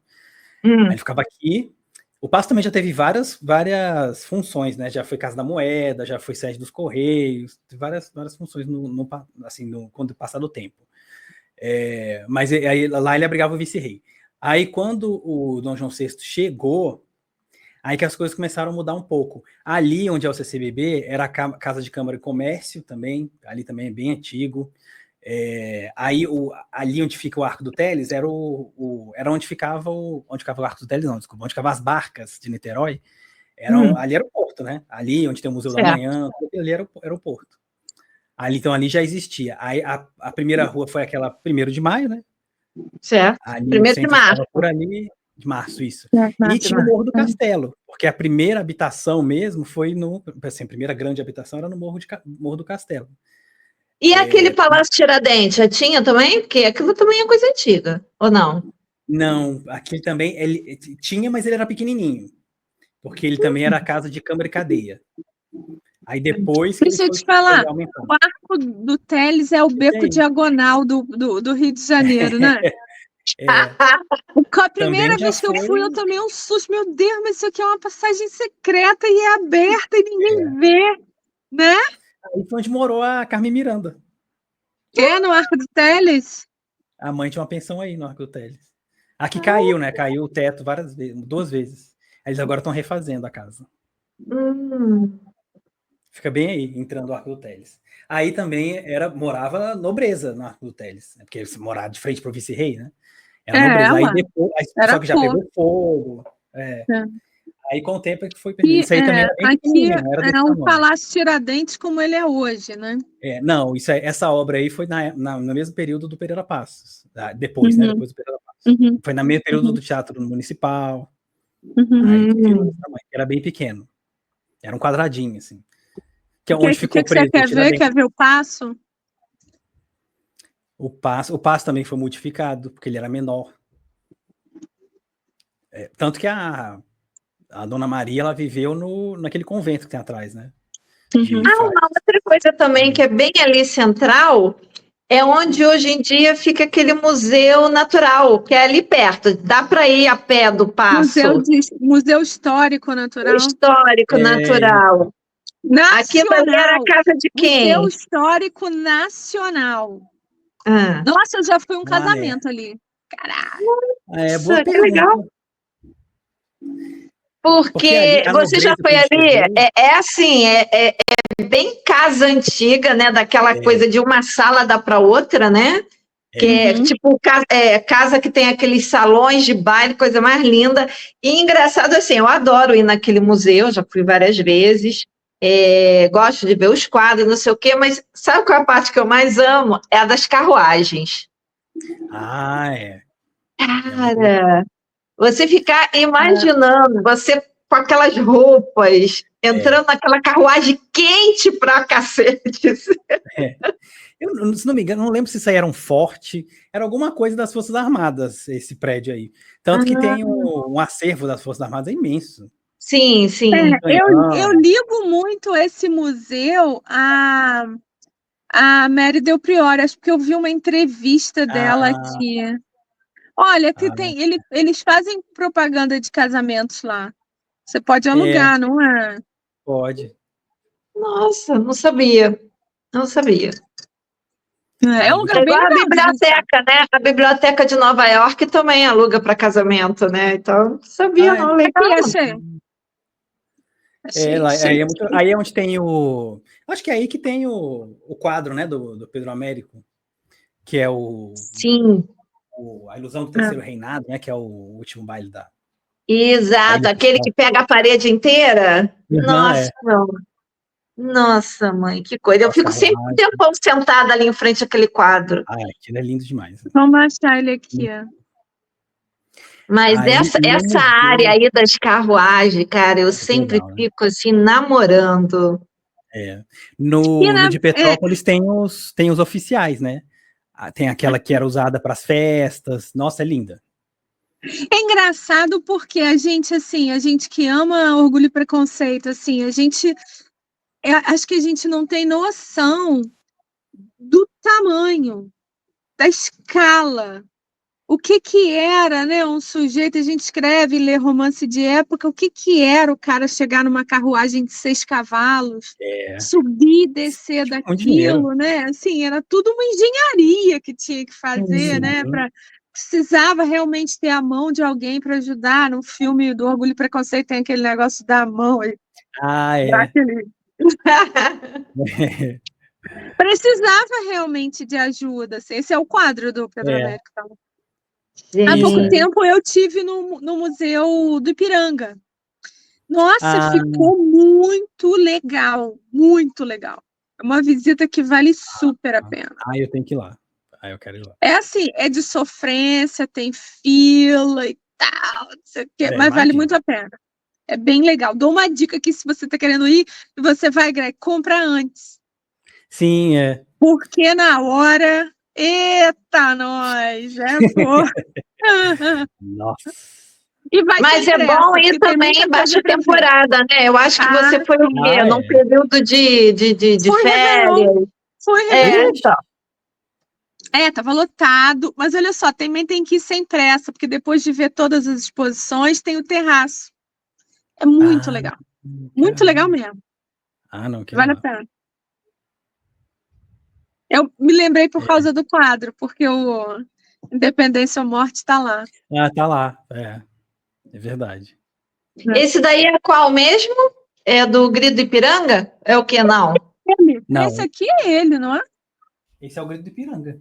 Ele ficava aqui. O Paço também já teve várias funções, né? Já foi Casa da Moeda, já foi sede dos Correios, várias funções quando passar do tempo. Mas aí, lá ele abrigava o vice-rei. Aí, quando o Dom João VI chegou, aí que as coisas começaram a mudar um pouco. Ali onde é o CCBB, era a Casa de Câmara e Comércio também, ali também é bem antigo. Aí ali onde fica o Arco do Teles era onde ficava o Arco do Teles, não, desculpa, onde ficavam as barcas de Niterói. Ali era o porto, né? Ali onde tem o Museu da Manhã, ali era o porto. Então ali já existia. Aí a primeira rua foi aquela 1º de Maio, né? Certo. Ali 1º de março. por ali, de março, isso. E tinha o Morro do Castelo, porque a primeira habitação mesmo foi assim, a primeira grande habitação era no Morro do Castelo. E aquele Palácio Tiradentes, já tinha também? Porque aquilo também é coisa antiga, ou não? Não, aquele também, ele tinha, mas ele era pequenininho, porque ele também era casa de câmara e cadeia. Aí depois que Deixa eu te falar, o Arco do Teles é o beco diagonal do Rio de Janeiro, né? A primeira vez que eu fui, eu tomei um susto. Meu Deus, mas isso aqui é uma passagem secreta e é aberta e ninguém vê, né? Aí foi onde morou a Carmen Miranda. No Arco do Teles? A mãe tinha uma pensão aí no Arco do Teles. Aqui caiu, né? Caiu o teto 2 vezes. Eles agora estão refazendo a casa. Fica bem aí, entrando no Arco do Teles. Aí também morava nobreza no Arco do Teles, né? Porque morava de frente para o vice-rei, né? Era nobreza. Aí depois, só que já pegou fogo. Aí com o tempo é que foi perdendo. Isso aí também era bem aqui é o Palácio Tiradentes como ele é hoje, né? Não, essa obra aí foi no mesmo período do Pereira Passos. Depois, né? Depois do Pereira Passos. Foi no mesmo período do Teatro Municipal. Aí, era bem pequeno. Era um quadradinho, assim. Que é onde ficou preso. Você quer ver? Quer ver o Paço? O Paço também foi modificado, porque ele era menor. Tanto que a Dona Maria, ela viveu naquele convento que tem atrás, né? Uma outra coisa também que é bem ali central é onde hoje em dia fica aquele museu natural, que é ali perto. Dá para ir a pé do Paço. Museu Histórico Natural. Histórico Natural. Nacional. Aquilo ali era a casa de quem? Museu Histórico Nacional. Nossa, eu já fui um casamento ali. Caralho. Boa pergunta. Legal. Porque você já foi ali, assim, é bem casa antiga, né? Daquela coisa de uma sala dá para outra, né? Que é tipo casa que tem aqueles salões de baile, coisa mais linda. E engraçado assim, eu adoro ir naquele museu, já fui várias vezes. Gosto de ver os quadros, não sei o quê, mas sabe qual é a parte que eu mais amo? É a das carruagens. Cara, você ficar imaginando, você com aquelas roupas, entrando naquela carruagem quente pra cacete. Eu, se não me engano, não lembro se isso aí era um forte, era alguma coisa das Forças Armadas, esse prédio aí. Tanto que tem um acervo das Forças Armadas imenso. Sim, sim. Eu ligo muito esse museu a Mary Del Priore, acho que eu vi uma entrevista dela aqui. Olha, que eles fazem propaganda de casamentos lá. Você pode alugar, não é? Pode. Nossa, não sabia. Não sabia. É um lugar bem legal. A biblioteca, né? A biblioteca de Nova York também aluga para casamento, né? Então, não sabia, não. Legal. Achei. Aí é onde tem o... Acho que é aí que tem o quadro, né? Do Pedro Américo, que é o... Sim. A Ilusão do Terceiro Reinado, né? Que é o último baile da... Exato, aquele que pega a parede inteira. Nossa, Nossa, mãe, que coisa. Eu fico sempre um tempão sentada ali em frente àquele quadro. Aquilo é lindo demais. Vamos achar ele aqui. Mas essa área aí das carruagens, cara, eu sempre fico assim, namorando. No de Petrópolis tem os oficiais, né? Tem aquela que era usada para as festas. Nossa, é linda. É engraçado porque a gente que ama Orgulho e Preconceito, assim, acho que a gente não tem noção do tamanho, da escala, o que era, né, um sujeito, a gente escreve e lê romance de época, o que era o cara chegar numa carruagem de 6 cavalos, subir e descer daquilo, né, assim, era tudo uma engenharia que tinha que fazer, né, precisava realmente ter a mão de alguém para ajudar. No filme do Orgulho e Preconceito tem aquele negócio da mão aí. Precisava realmente de ajuda. Assim. Esse é o quadro do Pedro Américo. Há pouco tempo eu tive no Museu do Ipiranga. Nossa, ficou muito legal. Muito legal. É uma visita que vale super a pena. Eu tenho que ir lá. Eu quero ir lá. É assim, é de sofrência, tem fila e tal, não sei o quê, mas imagina. vale muito a pena. É bem legal. Dou uma dica aqui, se você tá querendo ir, você vai, Greg, compra antes. Sim, é. Porque na hora, eita, nós, Nossa. E vai Mas sem é pressa, bom ir porque tem também muita em coisa baixa pra ver. temporada, né? Eu acho que você foi o quê? Num período de Foi férias. Réveillon. Foi Réveillon. Então. Tava lotado, mas olha só, também tem que ir sem pressa, porque depois de ver todas as exposições, tem o terraço. É muito legal. Muito legal mesmo. Não quero. Vale a pena. Eu me lembrei por causa do quadro, porque o Independência ou Morte está lá. Tá lá. É verdade. Esse daí é qual mesmo? É do Grito do Ipiranga? É o que, não? Não. Esse aqui é ele, não é? Esse é o Grito do Ipiranga.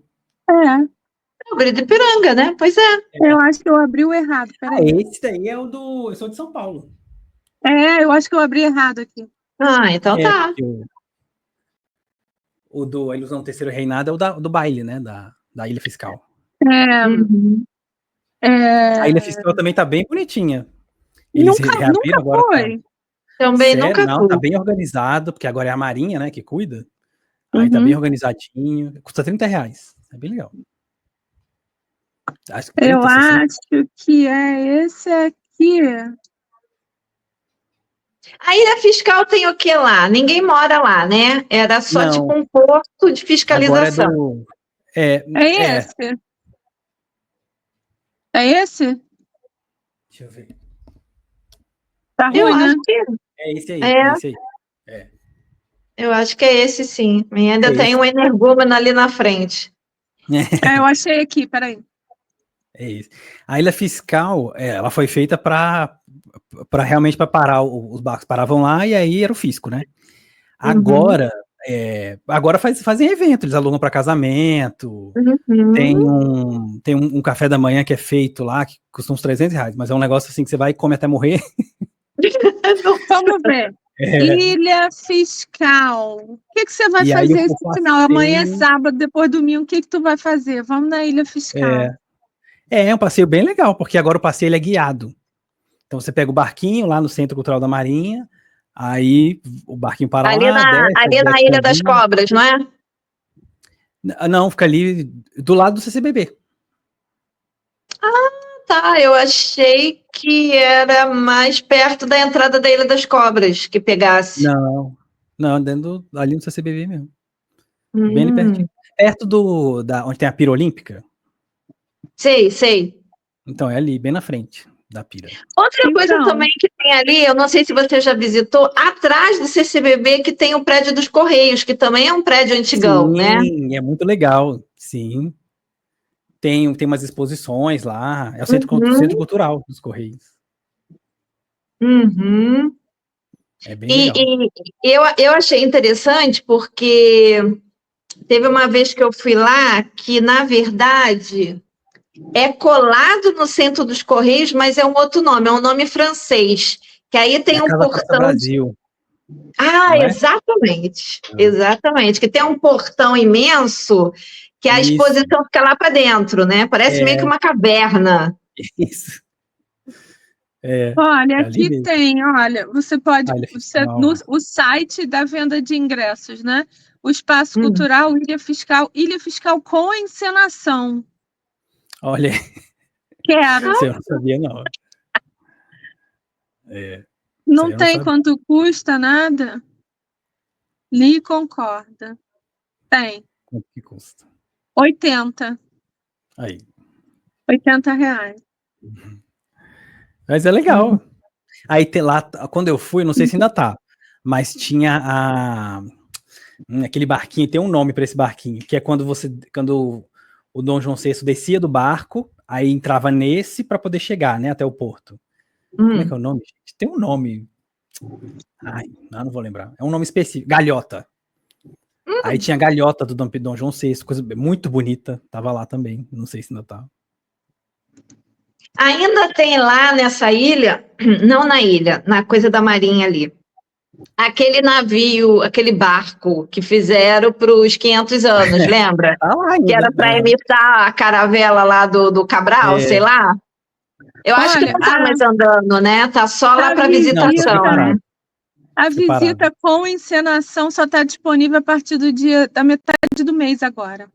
É o Grito do Ipiranga, né? Pois é. Eu acho que eu abri o errado, peraí. Esse daí é o do... Eu sou de São Paulo. Eu acho que eu abri errado aqui. Então tá. O do A Ilusão do Terceiro Reinado é o do baile, né? Da Ilha Fiscal. A Ilha Fiscal também tá bem bonitinha. Eles reabriram agora. Foi. Também Sério? nunca fui. Tá bem organizado, porque agora é a Marinha, né, que cuida. Aí tá bem organizadinho. Custa R$30. É bem legal. Acho que é esse aqui. A Ilha Fiscal tem o que lá? Ninguém mora lá, né? Era só tipo um posto de fiscalização. Agora esse? É esse? Deixa eu ver. Tá ruim, né? É esse aí. É esse aí. Eu acho que é esse, sim. E ainda tem um energúmeno ali na frente. Eu achei aqui, peraí. É isso. A Ilha Fiscal, ela foi feita para realmente para parar, os barcos paravam lá e aí era o fisco, né? Agora, agora fazem evento, eles alugam para casamento, tem um café da manhã que é feito lá, que custa uns R$300, mas é um negócio assim que você vai e come até morrer. Vamos ver. Ilha Fiscal. O que você vai fazer esse final? Amanhã é sábado, depois domingo, o que tu vai fazer? Vamos na Ilha Fiscal. É um passeio bem legal, porque agora o passeio ele é guiado. Então você pega o barquinho lá no Centro Cultural da Marinha, aí o barquinho para ali lá. Ali na Ilha das Cobras, não é? Não, fica ali do lado do CCBB. Tá. Eu achei que era mais perto da entrada da Ilha das Cobras que pegasse. Não, ali no CCBB mesmo. Bem ali pertinho. Perto onde tem a Pira Olímpica. Sei. Então é ali, bem na frente da Pira. Outra coisa também que tem ali, eu não sei se você já visitou, atrás do CCBB que tem o prédio dos Correios, que também é um prédio antigão, né? Sim, é muito legal, sim. Tem umas exposições lá, é o Centro Cultural dos Correios. É bem legal. E eu achei interessante porque teve uma vez que eu fui lá que, na verdade, é colado no Centro dos Correios, mas é um outro nome, é um nome francês, que aí tem um portão... Brasil. Exatamente, que tem um portão imenso que a exposição fica lá para dentro, né? Parece meio que uma caverna. Isso. Olha, aqui tem, olha, você pode, o site da venda de ingressos, né? O Espaço Cultural Ilha Fiscal com encenação. Olha, quero. Você não sabia, não. Não tem quanto custa nada? Li concorda. Tem. Quanto que custa? 80. Aí. R$80. Mas é legal. Aí tem lá, quando eu fui, não sei se ainda tá, mas tinha aquele barquinho, tem um nome para esse barquinho, que é quando o Dom João VI descia do barco, aí entrava nesse para poder chegar, né, até o porto. Como é que é o nome, gente? Tem um nome. Não vou lembrar. É um nome específico. Galhota. Aí tinha a galhota do Dom João VI, coisa muito bonita. Tava lá também. Não sei se ainda tá. Ainda tem lá nessa ilha, não na ilha, na coisa da Marinha ali. aquele navio, aquele barco que fizeram para os 500 anos, lembra? Tá lá Que ainda. era para imitar a caravela lá do Cabral, sei lá. Eu acho que Olha, não tá mais andando, né? Tá só lá para Não, ficou visitação, né? separado. a Separado. visita com encenação só está disponível a partir da metade do mês agora.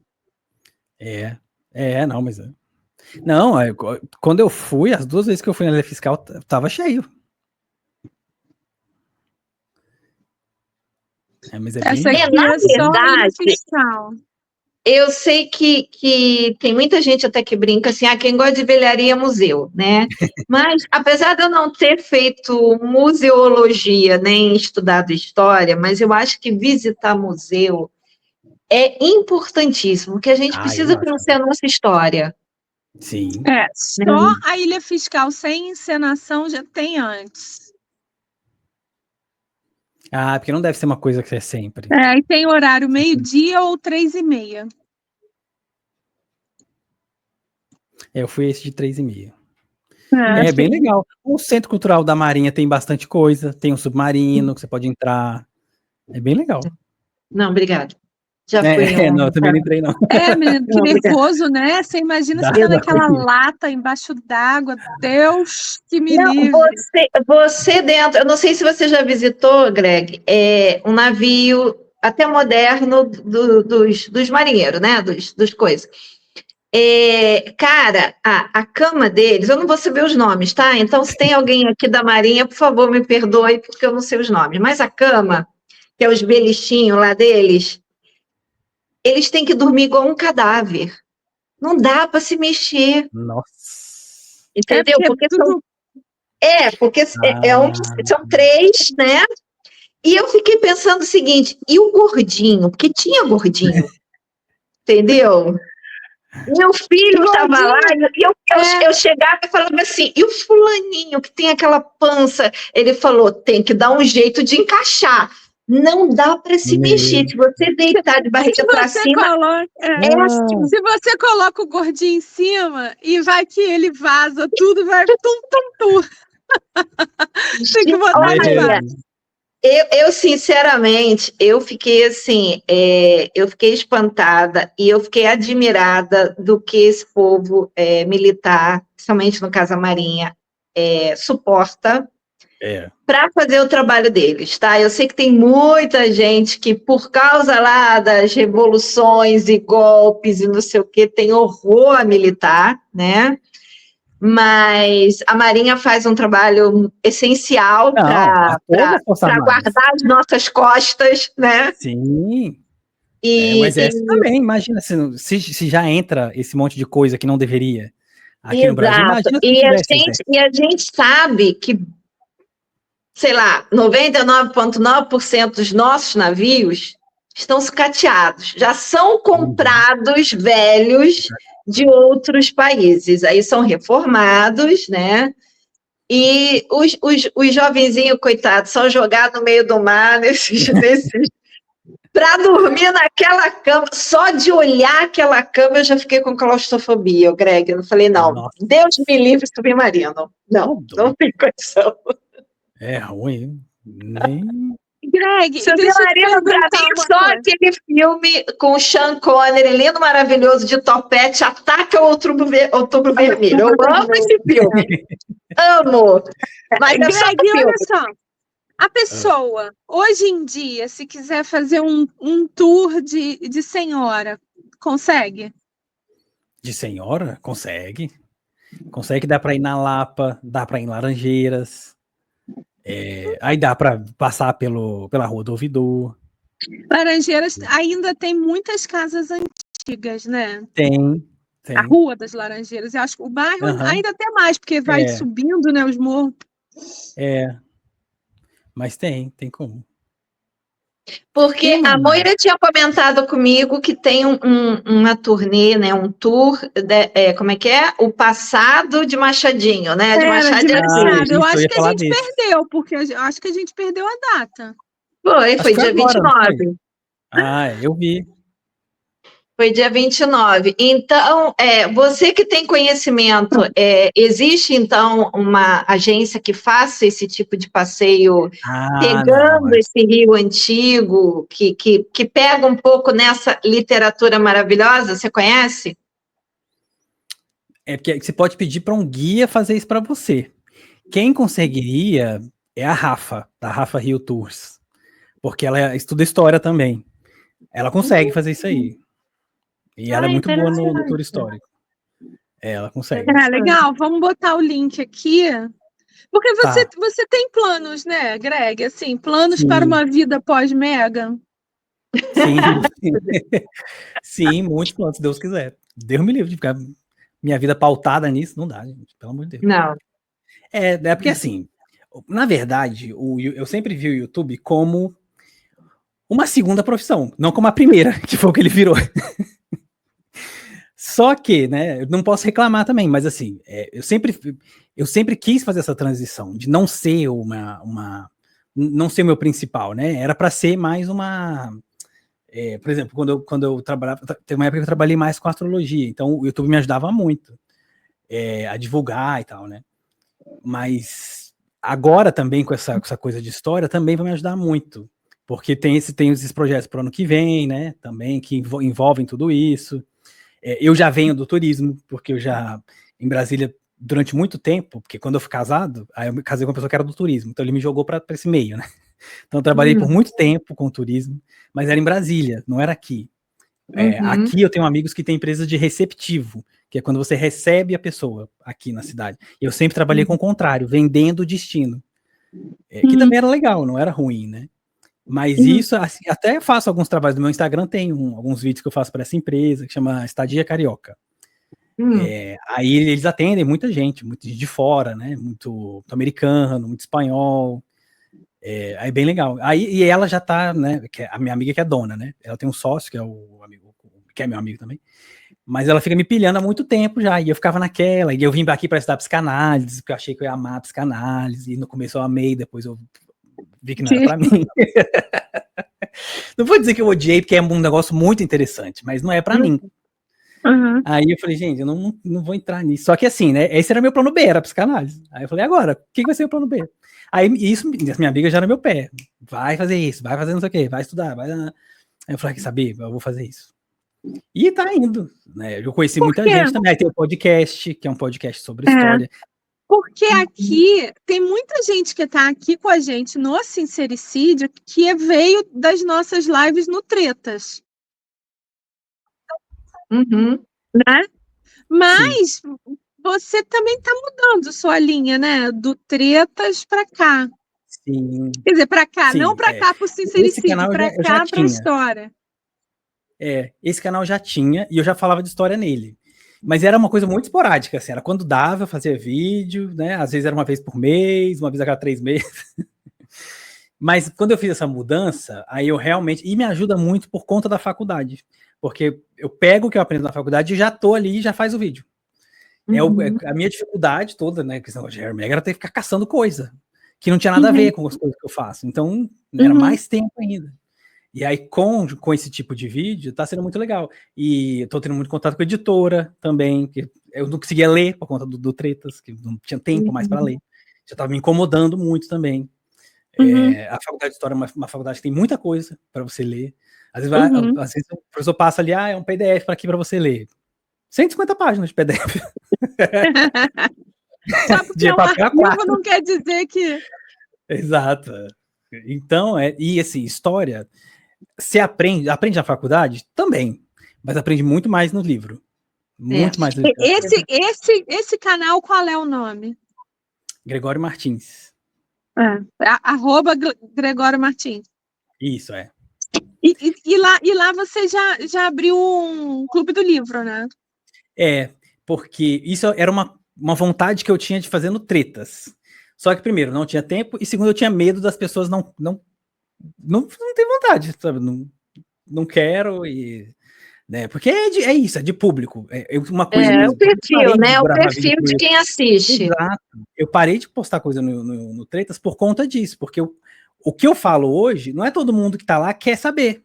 Não, mas... Não, quando eu fui, as 2 vezes que eu fui na Ilha Fiscal, tava cheio. Mas Essa bem aqui legal. é só a Ilha verdade, Fiscal. eu sei que tem muita gente até que brinca assim, quem gosta de velharia é museu, né? Mas, apesar de eu não ter feito museologia, nem estudado história, mas eu acho que visitar museu é importantíssimo, porque a gente Eu precisa acho. conhecer a nossa história. Sim. Só a Ilha Fiscal sem encenação já tem antes. Porque não deve ser uma coisa que é sempre. E tem horário 12:00 ou 3:30. Eu fui esse de 3:30. É Bem legal. O Centro Cultural da Marinha tem bastante coisa. Tem um submarino que você pode entrar. É bem legal. Não, obrigada. Já fui. Não, eu também não entrei, não. Menino, que nervoso, né? Você imagina você tá naquela lata embaixo d'água. Deus que me livre. Você dentro, eu não sei se você já visitou, Greg, um navio até moderno dos marinheiros, né? Dos coisas. Cara, a cama deles, eu não vou saber os nomes, tá? Então, se tem alguém aqui da Marinha, por favor, me perdoe, porque eu não sei os nomes. Mas a cama, que é os belichinhos lá deles, eles têm que dormir igual um cadáver. Não dá para se mexer. Nossa. Entendeu? Porque são 3, né? E eu fiquei pensando o seguinte, e o gordinho? Porque tinha gordinho. Entendeu? Meu filho estava lá e eu chegava e falava assim, e o fulaninho que tem aquela pança? Ele falou, tem que dar um jeito de encaixar. Não dá para se mexer. Se você deitar de barriga para cima... Se você coloca o gordinho em cima e vai que ele vaza, tudo vai tum. Tem que botar mais. Eu, sinceramente, eu fiquei assim, eu fiquei espantada e eu fiquei admirada do que esse povo militar, principalmente no caso a Marinha, suporta para fazer o trabalho deles, tá? Eu sei que tem muita gente que, por causa lá das revoluções e golpes e não sei o que, tem horror a militar, né? Mas a Marinha faz um trabalho essencial para guardar as nossas costas, né? Sim. Mas essa também, imagina se já entra esse monte de coisa que não deveria aqui no Brasil. Imagina e a gente sabe que, sei lá, 99,9% dos nossos navios estão sucateados, já são comprados velhos de outros países, aí são reformados, né? E os jovenzinhos, coitados, são jogados no meio do mar, para dormir naquela cama. Só de olhar aquela cama eu já fiquei com claustrofobia, Greg. Eu falei, não, nossa, Deus me livre submarino. Não tem condição. É ruim, nem... Greg, submarino para mim só aquele filme com o Sean Connery, lindo, maravilhoso, de topete, Ataca o Outubro Vermelho. Eu amo esse filme. Amo. Mas Greg, olha só. A pessoa, hoje em dia, se quiser fazer um tour de senhora, consegue? De senhora? Consegue. Consegue, dá para ir na Lapa, dá para ir em Laranjeiras. Aí dá para passar pela Rua do Ouvidor. Laranjeiras ainda tem muitas casas antigas, né? Tem. A Rua das Laranjeiras. Eu acho que o bairro ainda tem mais, porque vai subindo, né, os morros. Mas tem como. Porque a Moira tinha comentado comigo que tem uma turnê, né? Um tour, como é que é? O passado de Machadinho, né? De Machado. Eu acho que a gente perdeu, porque eu acho que a gente perdeu a data. Foi dia 29. Eu vi. Foi dia 29. Então, você que tem conhecimento, existe, então, uma agência que faça esse tipo de passeio, pegando Não. esse Rio antigo, que pega um pouco nessa literatura maravilhosa? Você conhece? É porque você pode pedir para um guia fazer isso para você. Quem conseguiria é a Rafa, da Rafa Rio Tours, porque ela estuda história também. Ela consegue fazer isso aí. E ela é muito boa no tour histórico. Ela consegue. Legal, vamos botar o link aqui. Porque Tá. você tem planos, né, Greg? Assim, planos Sim. para uma vida pós-Meghan? Sim. Sim, muitos planos, se Deus quiser. Deus me livre de ficar minha vida pautada nisso, não dá, gente, pelo amor de Deus. Não. É porque assim, na verdade, eu sempre vi o YouTube como uma segunda profissão, não como a primeira, que foi o que ele virou. Só que, né, eu não posso reclamar também, mas assim, eu sempre quis fazer essa transição de não ser não ser o meu principal, né? Era para ser mais por exemplo, quando eu trabalhava, tem uma época que eu trabalhei mais com astrologia, então o YouTube me ajudava muito a divulgar e tal, né? Mas agora também com essa coisa de história também vai me ajudar muito, porque tem esses projetos para o ano que vem, né? Também que envolvem tudo isso. Eu já venho do turismo, porque eu já, em Brasília, durante muito tempo, porque quando eu fui casado, aí eu me casei com uma pessoa que era do turismo, então ele me jogou para esse meio, né? Então eu trabalhei por muito tempo com turismo, mas era em Brasília, não era aqui. Aqui eu tenho amigos que têm empresa de receptivo, que é quando você recebe a pessoa aqui na cidade. Eu sempre trabalhei com o contrário, vendendo o destino. Que também era legal, não era ruim, né? Mas isso, assim, até faço alguns trabalhos no meu Instagram, tem alguns vídeos que eu faço para essa empresa, que chama Estadia Carioca. Aí eles atendem muita gente de fora, né? Muito americano, muito espanhol. Aí bem legal. E ela já tá, né? A minha amiga que é dona, né? Ela tem um sócio, que é o amigo, que é meu amigo também. Mas ela fica me pilhando há muito tempo já, e eu ficava naquela, e eu vim aqui para estudar psicanálise, porque eu achei que eu ia amar a psicanálise, e no começo eu amei, depois eu vi que não era para mim. Não vou dizer que eu odiei, porque é um negócio muito interessante, mas não é para mim. Aí eu falei, gente, eu não vou entrar nisso. Só que assim, né? Esse era meu plano B, era a psicanálise. Aí eu falei, agora, o que vai ser o plano B? Aí isso, minha amiga já era meu pé. Vai fazer isso, vai fazer não sei o quê, vai estudar, vai. Aí eu falei, quer saber? Eu vou fazer isso. E tá indo, né? Eu conheci muita gente também. Aí tem o podcast, que é um podcast sobre história. Porque aqui tem muita gente que está aqui com a gente no Sincericídio que veio das nossas lives no Tretas. Né? Mas você também está mudando sua linha, né? Do Tretas para cá. Sim. Quer dizer, para cá, não para cá para o Sincericídio, para cá para a história. Esse canal já tinha, e eu já falava de história nele. Mas era uma coisa muito esporádica, assim, era quando dava, eu fazia vídeo, né? Às vezes era uma vez por mês, uma vez a cada 3 meses. Mas quando eu fiz essa mudança, aí eu realmente... E me ajuda muito por conta da faculdade. Porque eu pego o que eu aprendo na faculdade e já tô ali e já faz o vídeo. A minha dificuldade toda, né? Que esse de Harry Meghan era ter que ficar caçando coisa. Que não tinha nada a ver com as coisas que eu faço. Então, era mais tempo ainda. E aí, com esse tipo de vídeo, tá sendo muito legal. E eu tô tendo muito contato com a editora também, que eu não conseguia ler por conta do Tretas, que não tinha tempo mais para ler. Já tava me incomodando muito também. A faculdade de história é uma faculdade que tem muita coisa para você ler. Às vezes o professor passa ali, é um PDF aqui para você ler. 150 páginas de PDF. Só porque é um arquivo não quer dizer que... Exato. Então, e assim, história... Você aprende na faculdade? Também, mas aprende muito mais no livro. Muito mais no livro. Esse canal, qual é o nome? Gregório Martins. @Gregório Martins. Isso, E lá você já abriu um clube do livro, né? Porque isso era uma vontade que eu tinha de fazer no Tretas. Só que, primeiro, não tinha tempo, e segundo, eu tinha medo das pessoas não ter vontade, sabe? Não quero, né? Porque é isso, é de público. Uma coisa é o perfil, né? O perfil de quem assiste. Exato. Eu parei de postar coisa no Tretas por conta disso, porque o que eu falo hoje, não é todo mundo que tá lá quer saber.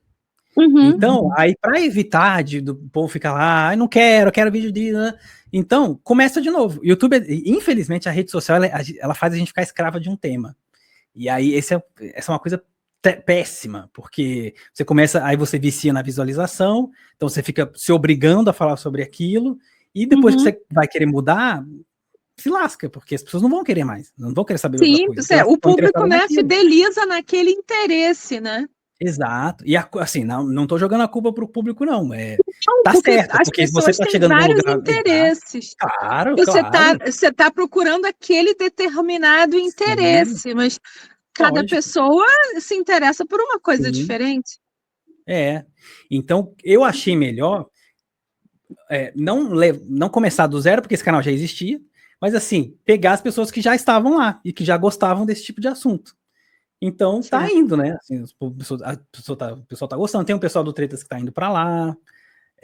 Então, aí para evitar do povo ficar lá, não quero vídeo de... Então, começa de novo. YouTube, infelizmente, a rede social, ela faz a gente ficar escrava de um tema. E aí, essa é uma coisa péssima, porque você começa, aí você vicia na visualização, então você fica se obrigando a falar sobre aquilo, e depois que você vai querer mudar, se lasca, porque as pessoas não vão querer mais, não vão querer saber outra coisa. O público, né, fideliza naquele interesse, né? Exato. E assim, não tô jogando a culpa pro público, não. Tá certo, porque você tá chegando num lugar... interesses. Claro, Você tá procurando aquele determinado interesse, mas cada pessoa se interessa por uma coisa diferente. Então, eu achei melhor não começar do zero, porque esse canal já existia, mas assim, pegar as pessoas que já estavam lá e que já gostavam desse tipo de assunto. Então, tá indo, né? Assim, a pessoa tá gostando. Tem um pessoal do Tretas que tá indo pra lá.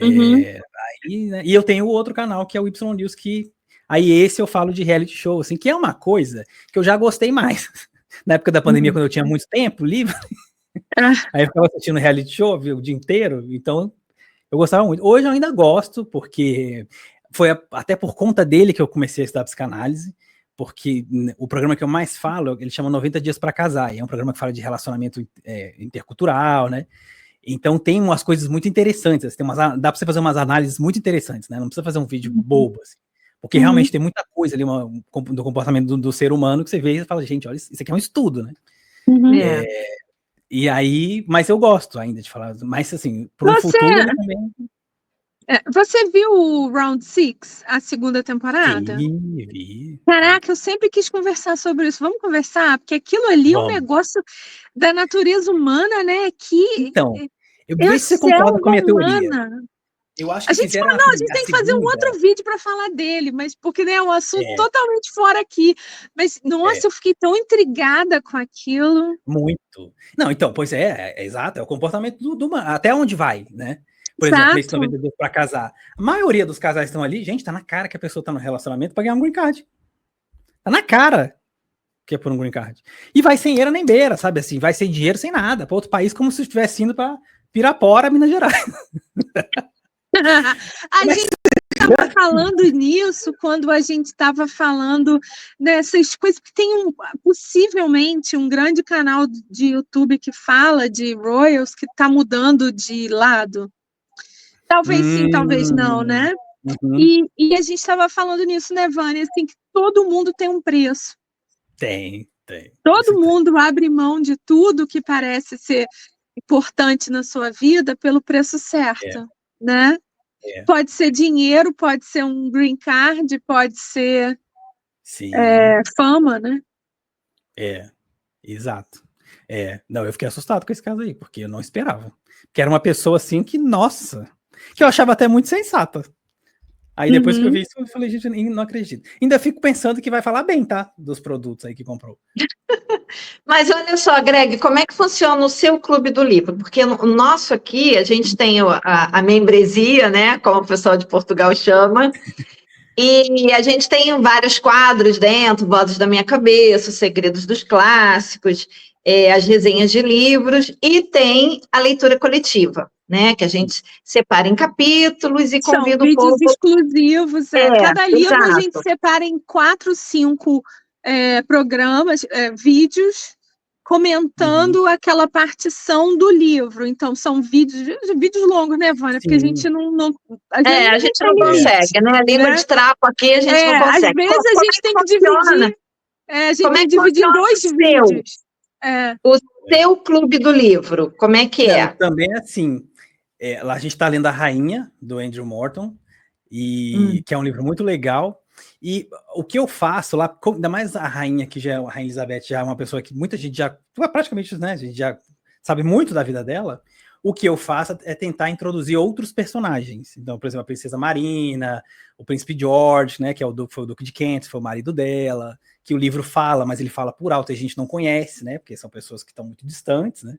Aí, né? E eu tenho o outro canal, que é o Y News, que aí esse eu falo de reality show, assim, que é uma coisa que eu já gostei mais. Na época da pandemia, quando eu tinha muito tempo livre, aí eu ficava assistindo reality show o dia inteiro, então eu gostava muito. Hoje eu ainda gosto, porque foi até por conta dele que eu comecei a estudar psicanálise, porque o programa que eu mais falo, ele chama 90 Dias para Casar, e é um programa que fala de relacionamento intercultural, né? Então tem umas coisas muito interessantes, dá para você fazer umas análises muito interessantes, né? Não precisa fazer um vídeo bobo, assim, porque realmente tem muita coisa ali do comportamento do ser humano que você vê e fala, gente, olha, isso aqui é um estudo, né? E aí, mas eu gosto ainda de falar, mas assim, pro futuro eu também... Você viu o Round 6, a segunda temporada? Vi. Caraca, eu sempre quis conversar sobre isso. Vamos conversar? Porque aquilo ali é um negócio da natureza humana, né? Então, eu vejo se você concorda com a minha teoria. Eu acho que a gente tem que fazer um outro vídeo para falar dele, mas porque é um assunto totalmente fora aqui. Mas, nossa, eu fiquei tão intrigada com aquilo. Muito. Não, então, pois exato, é o comportamento do humano, até onde vai, né? Por exemplo, esse 90 dias para casar. A maioria dos casais estão ali, gente, tá na cara que a pessoa tá no relacionamento para ganhar um green card. Tá na cara que é por um green card. E vai sem eira nem beira, sabe assim? Vai sem dinheiro, sem nada, para outro país, como se estivesse indo para Pirapora, Minas Gerais. A gente estava falando nisso quando a gente estava falando dessas coisas, porque tem possivelmente um grande canal de YouTube que fala de royals que está mudando de lado. Talvez sim, talvez não, né? E a gente estava falando nisso, né, Vânia? Assim, que todo mundo tem um preço. Tem. Todo mundo abre mão de tudo que parece ser importante na sua vida pelo preço certo, né? Pode ser dinheiro, pode ser um green card, pode ser fama, né? Exato. Não, eu fiquei assustado com esse caso aí, porque eu não esperava. Que era uma pessoa assim que, nossa, que eu achava até muito sensata. Aí depois que eu vi isso, eu falei, gente, não acredito. Ainda fico pensando que vai falar bem, tá? Dos produtos aí que comprou. Mas olha só, Greg, como é que funciona o seu clube do livro? Porque o nosso aqui, a gente tem a membresia, né? Como o pessoal de Portugal chama. E a gente tem vários quadros dentro, Vozes da Minha Cabeça, Os Segredos dos Clássicos, as resenhas de livros, e tem a leitura coletiva, né? Que a gente separa em capítulos e convida o povo... São vídeos exclusivos. Cada livro a gente separa em 4, 5 programas, vídeos, comentando aquela partição do livro. Então, são vídeos longos, né, Vânia? Porque a gente não... A gente não consegue, né? A língua de trapo aqui, a gente não consegue. Às vezes a gente tem que dividir. A gente tem que dividir em 2 vídeos. O seu clube do livro, como é que é? Também assim, lá a gente está lendo A Rainha, do Andrew Morton, que é um livro muito legal. E o que eu faço lá, ainda mais a rainha, que já é a Rainha Elizabeth, já é uma pessoa que muita gente já, praticamente, né, a gente já sabe muito da vida dela, o que eu faço é tentar introduzir outros personagens. Então, por exemplo, a Princesa Marina, o Príncipe George, né, que foi o Duque de Kent, foi o marido dela, que o livro fala, mas ele fala por alto, a gente não conhece, né, porque são pessoas que estão muito distantes, né,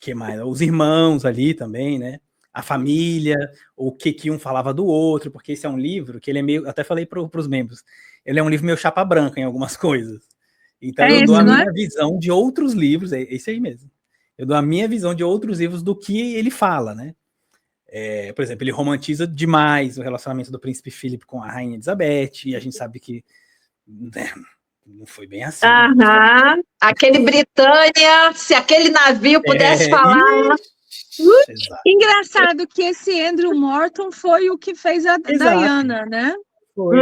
que mais? Os irmãos ali também, né, a família, o que um falava do outro, porque esse é um livro que ele é meio, até falei para os membros, ele é um livro meio chapa branca em algumas coisas. Então eu dou a minha visão de outros livros, é esse aí mesmo. eu dou a minha visão de outros livros do que ele fala, né? Por exemplo, ele romantiza demais o relacionamento do príncipe Philip com a rainha Elizabeth, e a gente sabe que, né, não foi bem assim. Aquele Britânia, se aquele navio pudesse falar... Engraçado que esse Andrew Morton foi o que fez a Diana, né? Foi,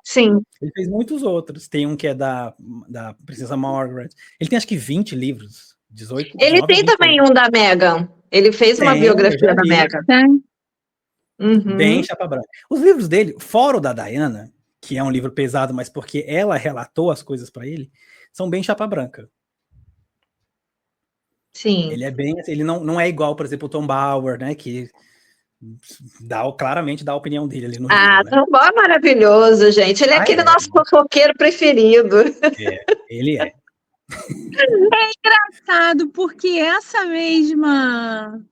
sim. Ele fez muitos outros. Tem um que é da Princesa Margaret. Ele tem acho que 20 livros. 18. Ele tem também um da Meghan. Ele fez uma biografia da Meghan. Bem chapa branca. Os livros dele, fora o da Diana, que é um livro pesado, mas porque ela relatou as coisas para ele, são bem chapa branca. Sim. Ele é bem, ele não é igual, por exemplo, o Tom Bauer, né, que claramente dá a opinião dele ali no livro, né? Tom Bauer é maravilhoso, gente. Ele é aquele nosso fofoqueiro preferido. Ele é. É engraçado, porque essa mesma...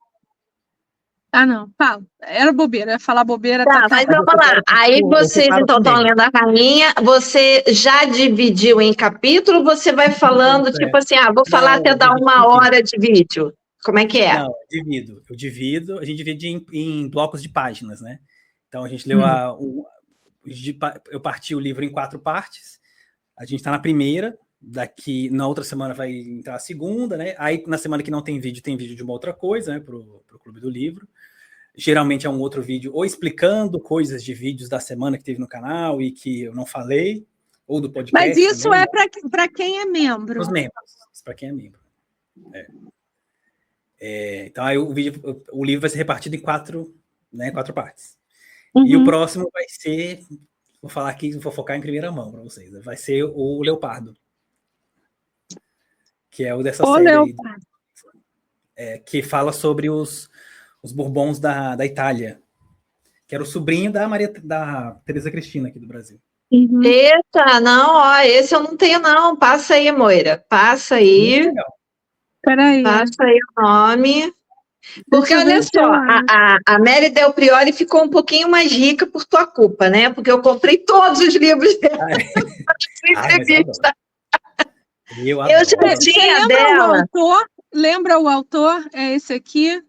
não, fala. Era bobeira, ia falar bobeira. Mas vamos lá. Aí vocês então estão lendo a rainha, você já dividiu em capítulo, você vai falando, tipo assim, vou falar até dar 1 hora de vídeo. Como é que é? Não, eu divido, a gente divide em blocos de páginas, né? Então a gente leu eu parti o livro em 4 partes, a gente está na primeira, na outra semana vai entrar a segunda, né? Aí na semana que não tem vídeo de uma outra coisa, né? Pro Clube do Livro. Geralmente é um outro vídeo, ou explicando coisas de vídeos da semana que teve no canal e que eu não falei, ou do podcast. Mas isso também, para quem é membro. Os membros, para quem é membro. Então aí o livro vai ser repartido em 4 partes. E o próximo vai ser, vou falar aqui, vou focar em primeira mão para vocês, vai ser o Leopardo, que é o dessa série aí, que fala sobre os Bourbons da Itália, que era o sobrinho da Teresa Cristina aqui do Brasil. Eita, não, esse eu não tenho não, passa aí, Moira, passa aí. Peraí. Passa aí o nome. Porque olha só, a Mary Del Priori ficou um pouquinho mais rica por tua culpa, né? Porque eu comprei todos os livros dela. Eu já tinha dela. Lembra o autor? É esse aqui?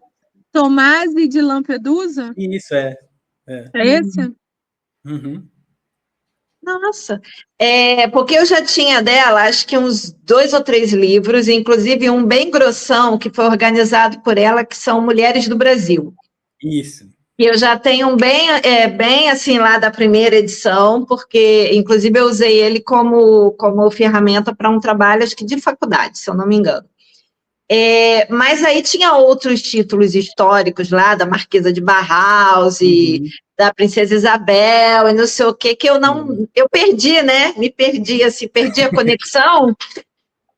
Tomasi de Lampedusa? Isso, É esse? Nossa, porque eu já tinha dela, acho que uns 2 ou 3 livros, inclusive um bem grossão, que foi organizado por ela, que são Mulheres do Brasil. Isso. E eu já tenho um bem assim lá da primeira edição, porque inclusive eu usei ele como ferramenta para um trabalho, acho que de faculdade, se eu não me engano. Mas aí tinha outros títulos históricos lá, da Marquesa de Barhaus e da Princesa Isabel e não sei o que eu perdi, né? Me perdi, assim, perdi a conexão.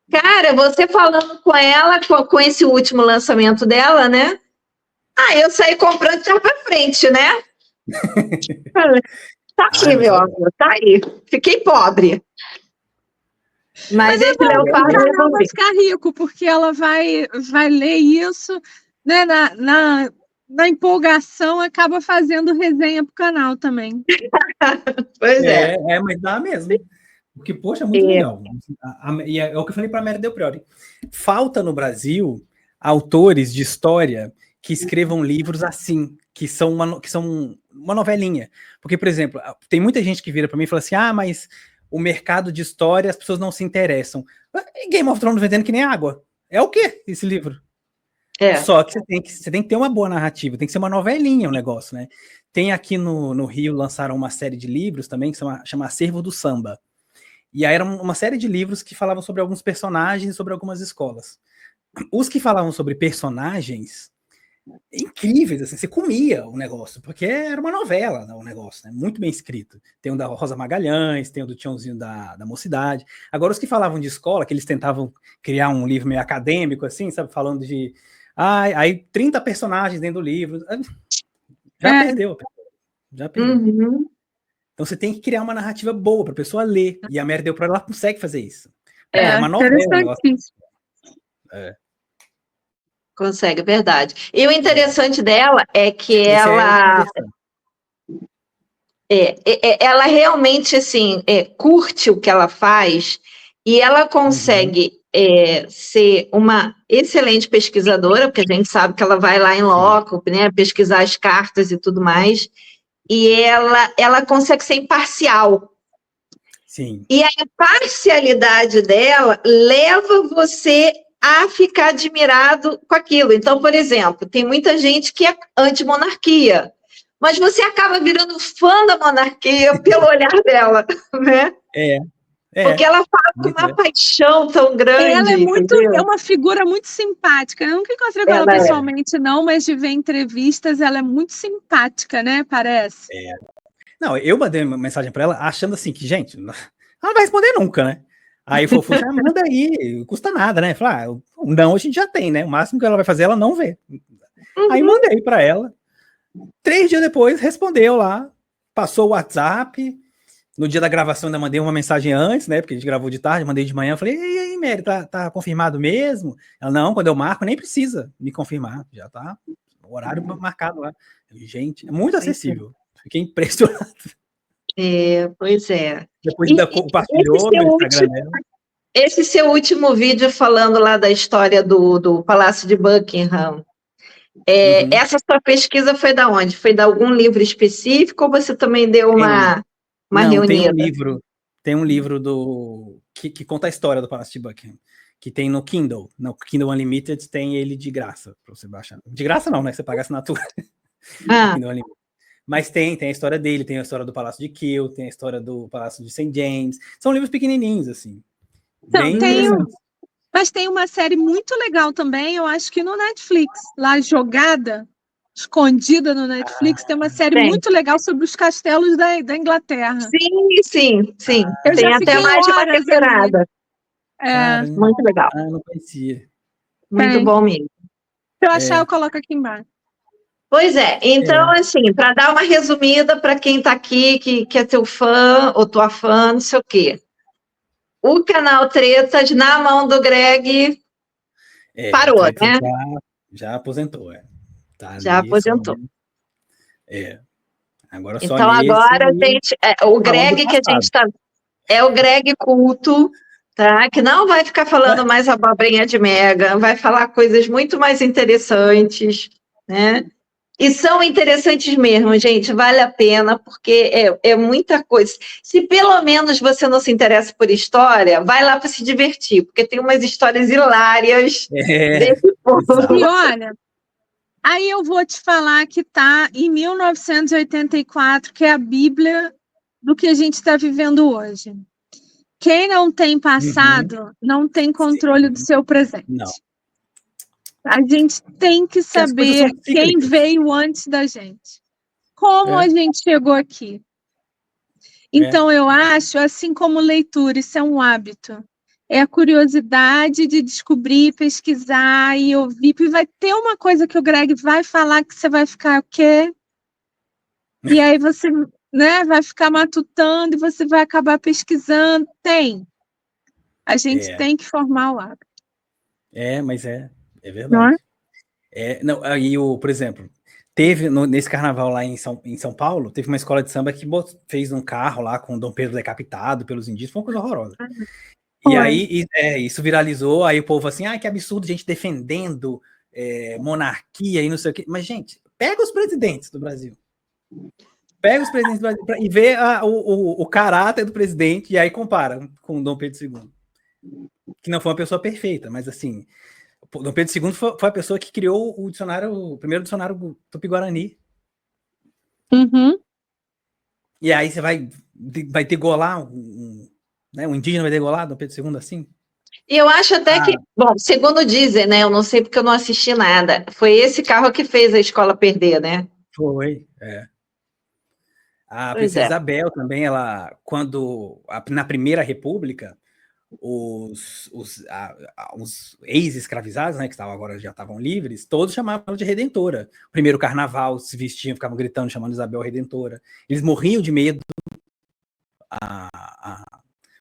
Cara, você falando com ela, com esse último lançamento dela, né? Eu saí comprando já pra frente, né? Tá aí, meu amor, tá aí. Fiquei pobre. Mas esse Leopardo vai ficar rico, porque ela vai ler isso, né? Na empolgação, acaba fazendo resenha pro canal também. Pois é. Mas dá mesmo. Porque, poxa, é muito legal. E é o que eu falei para a Mary Del Priori. Falta no Brasil autores de história que escrevam livros assim, que são uma novelinha. Porque, por exemplo, tem muita gente que vira para mim e fala assim, mas o mercado de história, as pessoas não se interessam. Game of Thrones vendendo que nem água. É o quê, esse livro? Só que você tem que ter uma boa narrativa, tem que ser uma novelinha o negócio, né? Tem aqui no Rio, lançaram uma série de livros também, que chama Acervo do Samba. E aí era uma série de livros que falavam sobre alguns personagens e sobre algumas escolas. Os que falavam sobre personagens, incríveis, assim, você comia o negócio, porque era uma novela, né, o negócio, né, muito bem escrito. Tem o da Rosa Magalhães, tem o do Tiãozinho da Mocidade. Agora, os que falavam de escola, que eles tentavam criar um livro meio acadêmico, assim, sabe, falando de... aí 30 personagens dentro do livro. Já perdeu. Então você tem que criar uma narrativa boa para a pessoa ler. E a Mary Del Priori, ela consegue fazer isso. É uma novela. Consegue, verdade. E o interessante dela é que ela realmente assim curte o que ela faz e ela consegue ser uma excelente pesquisadora, porque a gente sabe que ela vai lá em loco, né, pesquisar as cartas e tudo mais, e ela consegue ser imparcial. Sim. E a parcialidade dela leva você a ficar admirado com aquilo. Então, por exemplo, tem muita gente que é anti-monarquia, mas você acaba virando fã da monarquia pelo olhar dela, né? Porque ela fala com uma paixão tão grande. Ela é uma figura muito simpática. Eu nunca encontrei com ela pessoalmente, não, mas de ver entrevistas, ela é muito simpática, né? Parece. Não, eu mandei uma mensagem para ela achando assim que, gente, ela não vai responder nunca, né? Aí foi, manda aí, não custa nada, né? Falar, não, a gente já tem, né? O máximo que ela vai fazer, ela não vê. Aí mandei para ela. 3 dias depois, respondeu lá, passou o WhatsApp. No dia da gravação, ainda mandei uma mensagem antes, né? Porque a gente gravou de tarde, mandei de manhã. Falei, e aí, Mary, tá confirmado mesmo? Ela, não, quando eu marco, nem precisa me confirmar. Já tá o horário marcado lá. Gente, é muito acessível. Fiquei impressionado. Pois é. Depois ainda compartilhou no Instagram dela. Esse seu último vídeo falando lá da história do Palácio de Buckingham, essa sua pesquisa foi da onde? Foi de algum livro específico ou você também deu uma reunida? Tem um livro que conta a história do Palácio de Buckingham, que tem no Kindle. No Kindle Unlimited tem ele de graça, para você baixar. De graça não, né? Você paga a assinatura. Mas tem a história dele, tem a história do Palácio de Kew, tem a história do Palácio de St. James. São livros pequenininhos, assim. Mas tem uma série muito legal também, eu acho que no Netflix, lá jogada, escondida no Netflix, tem uma série muito legal sobre os castelos da Inglaterra. Sim. Tem até mais de uma temporada. Muito legal. Não conhecia. Muito bom mesmo. Se eu achar, eu coloco aqui embaixo. Pois é, então, assim, para dar uma resumida para quem está aqui, que é teu fã, ou tua fã, não sei o quê. O canal Tretas, na mão do Greg, parou, né? Já aposentou, Tá já aposentou. Agora só então, agora, gente, o Greg que a gente está... É o Greg culto, tá? Que não vai ficar falando mais abobrinha de Meghan, vai falar coisas muito mais interessantes, né? E são interessantes mesmo, gente, vale a pena, porque é muita coisa. Se pelo menos você não se interessa por história, vai lá para se divertir, porque tem umas histórias hilárias desse povo. E olha, aí eu vou te falar que está em 1984, que é a Bíblia do que a gente está vivendo hoje. Quem não tem passado não tem controle do seu presente. Não. A gente tem que saber quem veio antes da gente. Como a gente chegou aqui. Então, eu acho, assim como leitura, isso é um hábito. É a curiosidade de descobrir, pesquisar e ouvir. E vai ter uma coisa que o Greg vai falar que você vai ficar o quê? E aí você, né, vai ficar matutando e você vai acabar pesquisando. A gente tem que formar o hábito. Mas é verdade. Não, aí, por exemplo, teve nesse carnaval lá em São Paulo, teve uma escola de samba que fez um carro lá com o Dom Pedro decapitado pelos indígenas, foi uma coisa horrorosa. E aí, isso viralizou, aí o povo assim, que absurdo, gente defendendo monarquia e não sei o quê. Mas, gente, pega os presidentes do Brasil. E vê o caráter do presidente, e aí compara com o Dom Pedro II. Que não foi uma pessoa perfeita, mas assim... Dom Pedro II foi a pessoa que criou o primeiro dicionário Tupi-Guarani. E aí você vai degolar, um indígena vai degolar Dom Pedro II assim? E eu acho até que, bom, segundo dizem, né, eu não sei porque eu não assisti nada, foi esse carro que fez a escola perder, né? Foi, A princesa Isabel também, ela, na Primeira República, os ex-escravizados, né, que agora já estavam livres, todos chamavam ela de Redentora. O primeiro carnaval, se vestiam, ficavam gritando, chamando Isabel Redentora. Eles morriam de medo,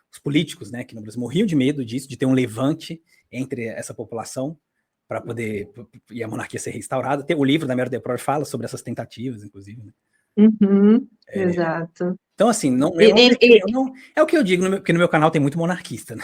os políticos, né, que no Brasil morriam de medo disso, de ter um levante entre essa população para poder e a monarquia ser restaurada. Tem o livro da Mary DeProy fala sobre essas tentativas, inclusive. Né? Exato. Então, assim, não é o que eu digo, porque no meu canal tem muito monarquista, né?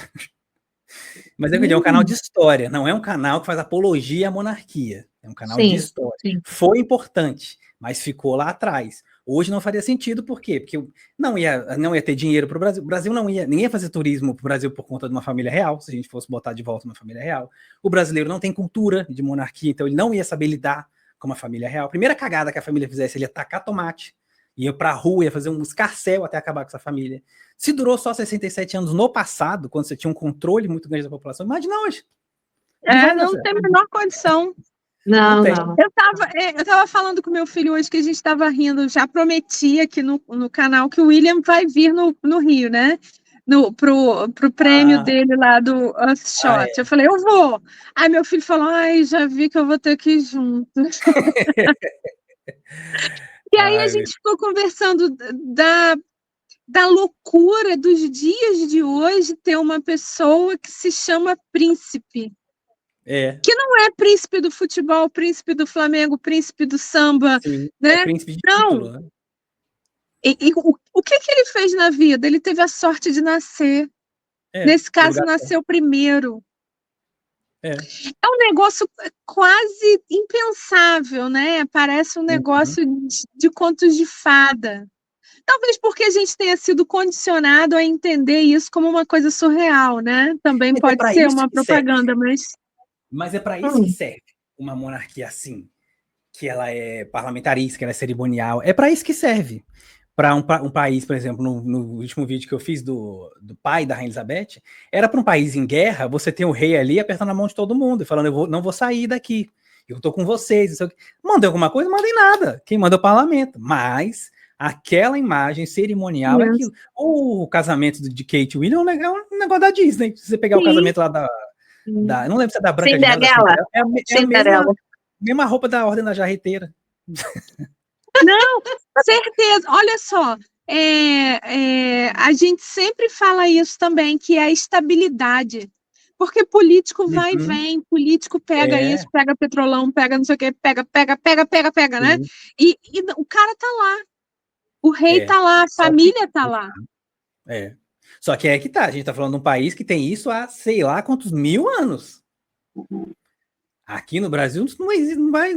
Mas é um canal de história, não é um canal que faz apologia à monarquia. É um canal de história. Sim. Foi importante, mas ficou lá atrás. Hoje não faria sentido, por quê? Porque não ia ter dinheiro para o Brasil. O Brasil ninguém ia fazer turismo para o Brasil por conta de uma família real, se a gente fosse botar de volta uma família real. O brasileiro não tem cultura de monarquia, então ele não ia saber lidar com uma família real. A primeira cagada que a família fizesse, ele ia tacar tomate, ia para a rua, ia fazer um escarcéu até acabar com essa família. Se durou só 67 anos no passado, quando você tinha um controle muito grande da população, imagina hoje. Não tem a menor condição. Não. Eu tava falando com meu filho hoje que a gente estava rindo, já prometi aqui no canal que o William vai vir no Rio, né? Pro prêmio dele lá do Earthshot. Eu falei, eu vou. Aí meu filho falou, já vi que eu vou ter que ir junto. E aí a gente ficou conversando da loucura dos dias de hoje ter uma pessoa que se chama príncipe. Que não é príncipe do futebol, príncipe do Flamengo, príncipe do samba. Sim, né? É príncipe de título, né? E o que ele fez na vida? Ele teve a sorte de nascer. Nesse caso, nasceu primeiro. É um negócio quase impensável, né? Parece um negócio de contos de fada. Talvez porque a gente tenha sido condicionado a entender isso como uma coisa surreal, né? Também pode ser uma propaganda, mas é para isso que serve uma monarquia assim, que ela é parlamentarista, que ela é cerimonial. É para isso que serve. Para um país, por exemplo, no último vídeo que eu fiz do pai da Rainha Elizabeth, era para um país em guerra, você tem o rei ali apertando a mão de todo mundo, falando, não vou sair daqui, eu tô com vocês. Mandei alguma coisa? Não mandei nada. Quem manda é o parlamento. Mas aquela imagem cerimonial é aquilo. O casamento de Kate e William é um negócio da Disney. Se você pegar o casamento lá da não lembro se é da Branca de Neve. É a mesma roupa da Ordem da Jarreteira. Não, certeza. Olha só, a gente sempre fala isso também, que é a estabilidade. Porque político vai e vem, político pega isso, pega petrolão, pega não sei o que, pega, né? E o cara tá lá. O rei tá lá, a família tá lá. Só que é que tá, a gente tá falando de um país que tem isso há sei lá quantos 1000 anos. Aqui no Brasil não vai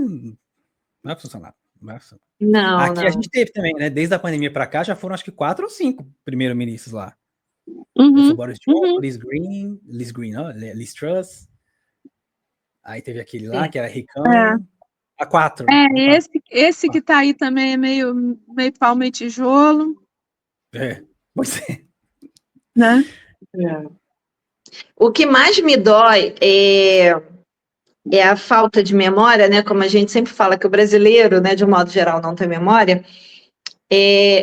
funcionar. Não, aqui a gente teve também, né? Desde a pandemia para cá, já foram acho que 4 ou 5 primeiros-ministros lá. Foi Boris Johnson, Liz Truss. Aí teve aquele lá, que era ricão. A 4. Esse que tá aí também é meio pau, meio tijolo. Pois é. Né? O que mais me dói é a falta de memória, né? Como a gente sempre fala que o brasileiro, né, de um modo geral, não tem memória.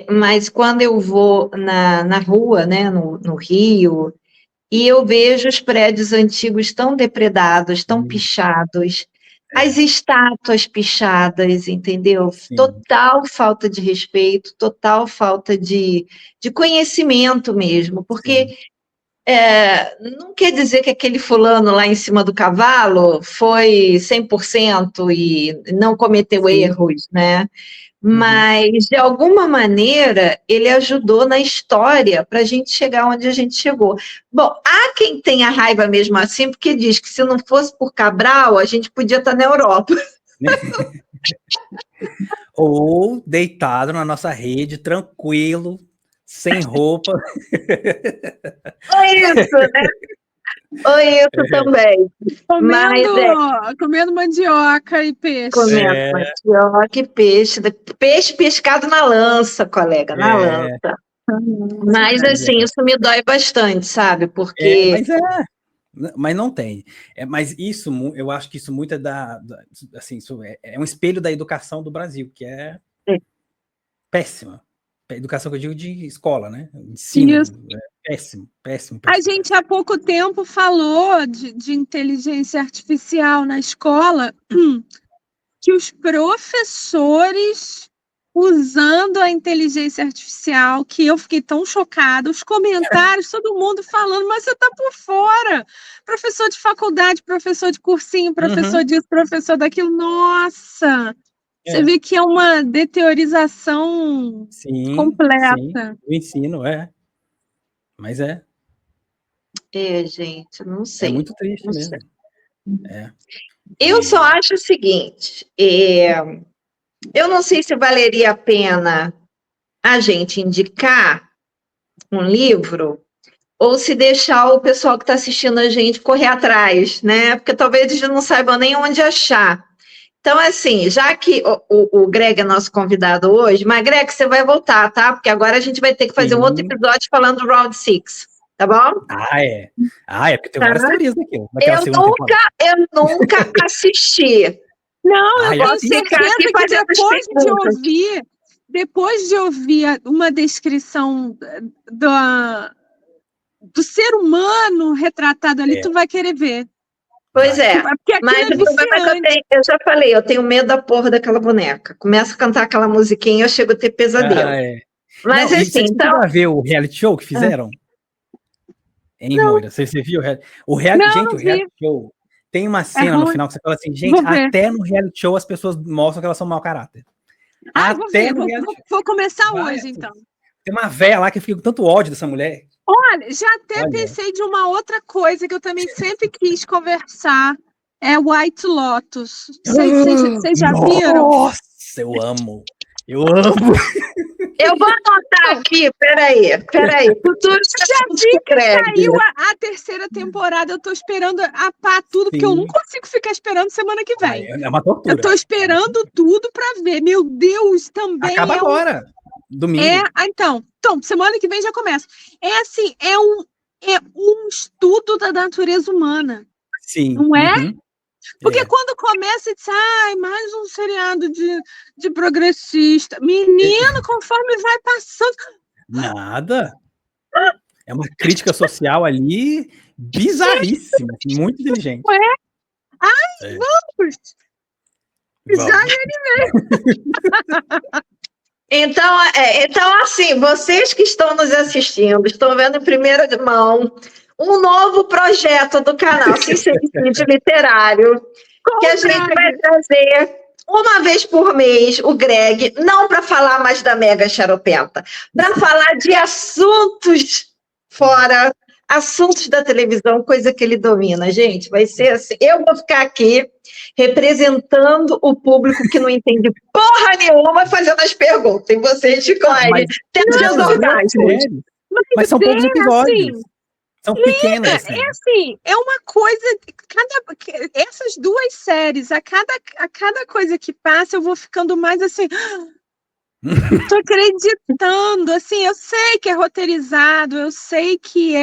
Mas quando eu vou na rua, né, no Rio, e eu vejo os prédios antigos tão depredados, tão pichados, as estátuas pichadas, entendeu? Total falta de respeito, total falta de conhecimento mesmo, porque não quer dizer que aquele fulano lá em cima do cavalo foi 100% e não cometeu erros, né? Mas, de alguma maneira, ele ajudou na história para a gente chegar onde a gente chegou. Bom, há quem tenha raiva mesmo assim, porque diz que se não fosse por Cabral, a gente podia estar na Europa. Ou deitado na nossa rede, tranquilo, sem roupa. Ou isso, né? Ou isso também. Comendo mandioca e peixe. Comendo mandioca e peixe. Peixe pescado na lança, colega, na lança. Mas, assim, isso me dói bastante, sabe? Porque... Mas não tem. Mas isso, eu acho que isso muito é assim, isso é um espelho da educação do Brasil, que é péssima. A educação que eu digo de escola, né? Ensino. Péssimo. A gente há pouco tempo falou de inteligência artificial na escola, que os professores usando a inteligência artificial, que eu fiquei tão chocada, os comentários, todo mundo falando, mas você está por fora. Professor de faculdade, professor de cursinho, professor disso, professor daquilo, nossa! Você vê que é uma deteorização completa. Sim, o ensino, mas Gente, não sei. É muito triste não mesmo. sei. Eu só acho o seguinte, eu não sei se valeria a pena a gente indicar um livro ou se deixar o pessoal que está assistindo a gente correr atrás, né? Porque talvez eles não saibam nem onde achar. Então, assim, já que o Greg é nosso convidado hoje, mas, Greg, você vai voltar, tá? Porque agora a gente vai ter que fazer um outro episódio falando do Round 6, tá bom? Porque tem várias teorias aqui. Eu nunca assisti. Não, eu tenho posso ficar certeza aqui que fazendo depois de ouvir uma descrição do ser humano retratado ali, tu vai querer ver. Pois é, Porque mas o problema é que eu já falei, eu tenho medo da porra daquela boneca. Começa a cantar aquela musiquinha, eu chego a ter pesadelo. Mas não, assim, então... Você vai ver o reality show que fizeram? Hein, Moira? Você viu? O reality show tem uma cena no final que você fala assim, gente, até no reality show as pessoas mostram que elas são mau caráter. Vou começar hoje, então. Tem uma véia lá que fica com tanto ódio dessa mulher. Olha, já até pensei de uma outra coisa que eu também sempre quis conversar. É White Lotus. Vocês já viram? Nossa, eu amo. Eu vou anotar aqui, peraí. Tudo já vi que saiu a terceira temporada. Eu tô esperando a pá tudo, porque eu não consigo ficar esperando semana que vem. É uma tortura. Eu tô esperando tudo pra ver. Meu Deus, também acaba agora. Domingo. Então, semana que vem já começa. É assim, é um estudo da natureza humana. Sim. Não é? Porque quando começa, diz, mais um seriado de progressista. Menino, conforme vai passando... Nada. É uma crítica social ali bizarríssima. Muito inteligente. Vamos! Já animei. Então, assim, vocês que estão nos assistindo, estão vendo em primeira mão um novo projeto do canal Sincericídio Literário, que a gente vai trazer uma vez por mês o Greg, não para falar mais da Mega Xaropenta, para falar de assuntos assuntos da televisão, coisa que ele domina. Gente, vai ser assim, eu vou ficar aqui representando o público que não entende porra nenhuma, fazendo as perguntas, e vocês ficam aí tendo os orgasmos. Mas são poucos episódios. Assim, são pequenas. Assim, é uma coisa. Essas duas séries, a cada coisa que passa, eu vou ficando mais assim. Tô acreditando, assim, eu sei que é roteirizado, eu sei que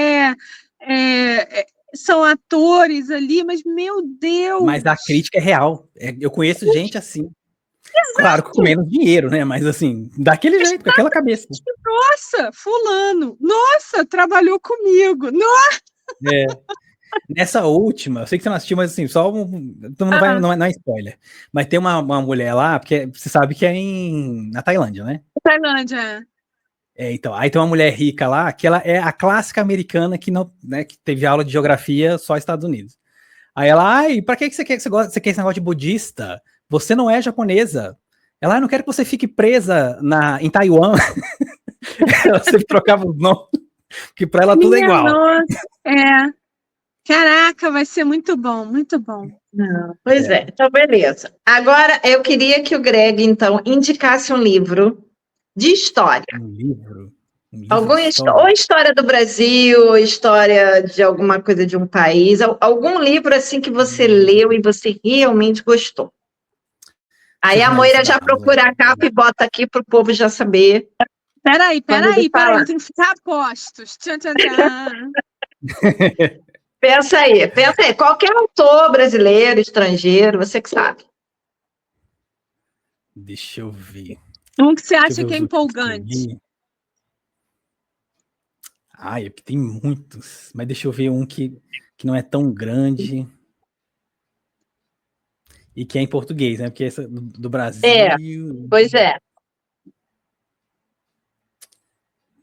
são atores ali, mas meu Deus! Mas a crítica é real. Eu conheço gente assim. Exato. Claro, com menos dinheiro, né? Mas assim, daquele jeito, com aquela cabeça. Nossa, fulano! Nossa, trabalhou comigo! Nossa! Nessa última, eu sei que você não assistiu, mas assim, só então não é spoiler. Mas tem uma mulher lá, porque você sabe que é na Tailândia, né? Tailândia, então, aí tem uma mulher rica lá, que ela é a clássica americana que não, né, que teve aula de geografia só Estados Unidos. Aí ela, pra que você quer você quer esse negócio de budista? Você não é japonesa. Ela, não quero que você fique presa em Taiwan. Ela sempre trocava os nomes, que pra ela tudo é igual. Nossa, Caraca, vai ser muito bom, muito bom. Pois é, então beleza. Agora eu queria que o Greg, então, indicasse um livro de história. Um livro ou história do Brasil, ou história de alguma coisa de um país, algum livro assim que você leu e você realmente gostou. Aí a Moira já procura a capa e bota aqui para o povo já saber. Peraí, eu tenho que ficar a postos. Tchan, tchan, tchan. Pensa aí. Qualquer autor brasileiro, estrangeiro, você que sabe. Deixa eu ver. Um que você acha que é empolgante? Porque tem muitos. Mas deixa eu ver um que não é tão grande. E que é em português, né? Porque essa do Brasil... pois é.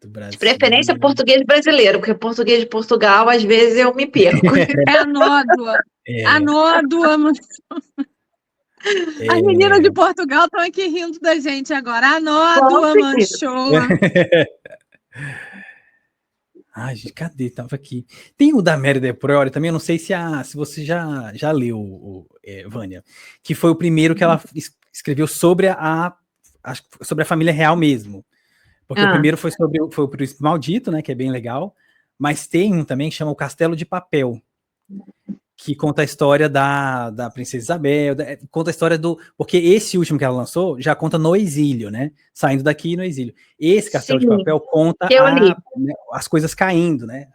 Do Brasil. De preferência português brasileiro, porque português de Portugal, às vezes, eu me perco. É a nódoa. A nódoa. As meninas de Portugal estão aqui rindo da gente agora. A nódoa manchou. Ai, gente, cadê? Tava aqui. Tem o da Mary Del Priori também, eu não sei se você já leu, Vânia, que foi o primeiro que ela escreveu sobre sobre a família real mesmo. Porque o primeiro foi o Príncipe Maldito, né, que é bem legal, mas tem um também que chama O Castelo de Papel, que conta a história da Princesa Isabel, conta a história porque esse último que ela lançou já conta no exílio, né? Saindo daqui no exílio. Esse Castelo de Papel conta né, as coisas caindo, né?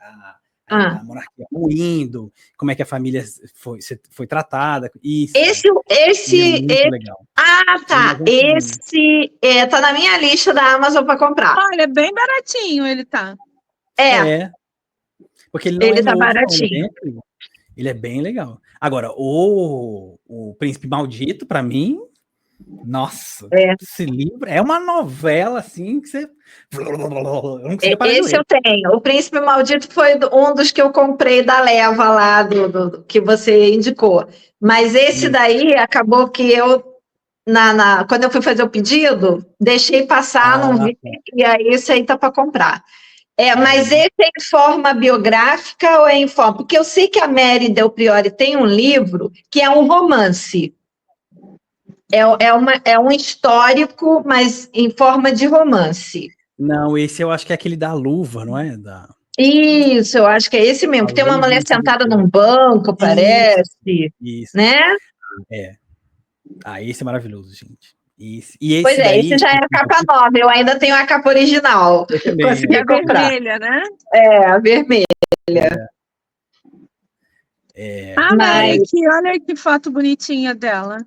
A monarquia ruindo, como é que a família foi tratada. Isso. Esse muito legal. Ah, tá. Esse tá na minha lista da Amazon para comprar. Olha, é bem baratinho ele tá. Porque ele não é tá novo, baratinho. Não, ele é bem legal. Agora, o Príncipe Maldito, para mim, nossa, esse livro é uma novela assim que você. Esse eu tenho. O Príncipe Maldito foi um dos que eu comprei da leva lá do que você indicou. Mas esse daí acabou que eu, quando eu fui fazer o pedido, deixei passar, não vi, e aí esse aí tá para comprar. Mas esse é em forma biográfica ou é em forma? Porque eu sei que a Mary Del Priori tem um livro que é um romance. É um histórico, mas em forma de romance. Não, esse eu acho que é aquele da luva, não é? Isso, eu acho que é esse mesmo. Tem uma mulher sentada num banco, parece. Isso. Né? Esse é maravilhoso, gente. E pois daí, esse já é a capa nova, eu ainda tenho a capa original. Consegui comprar. Vermelha, né? A vermelha. Olha que foto bonitinha dela.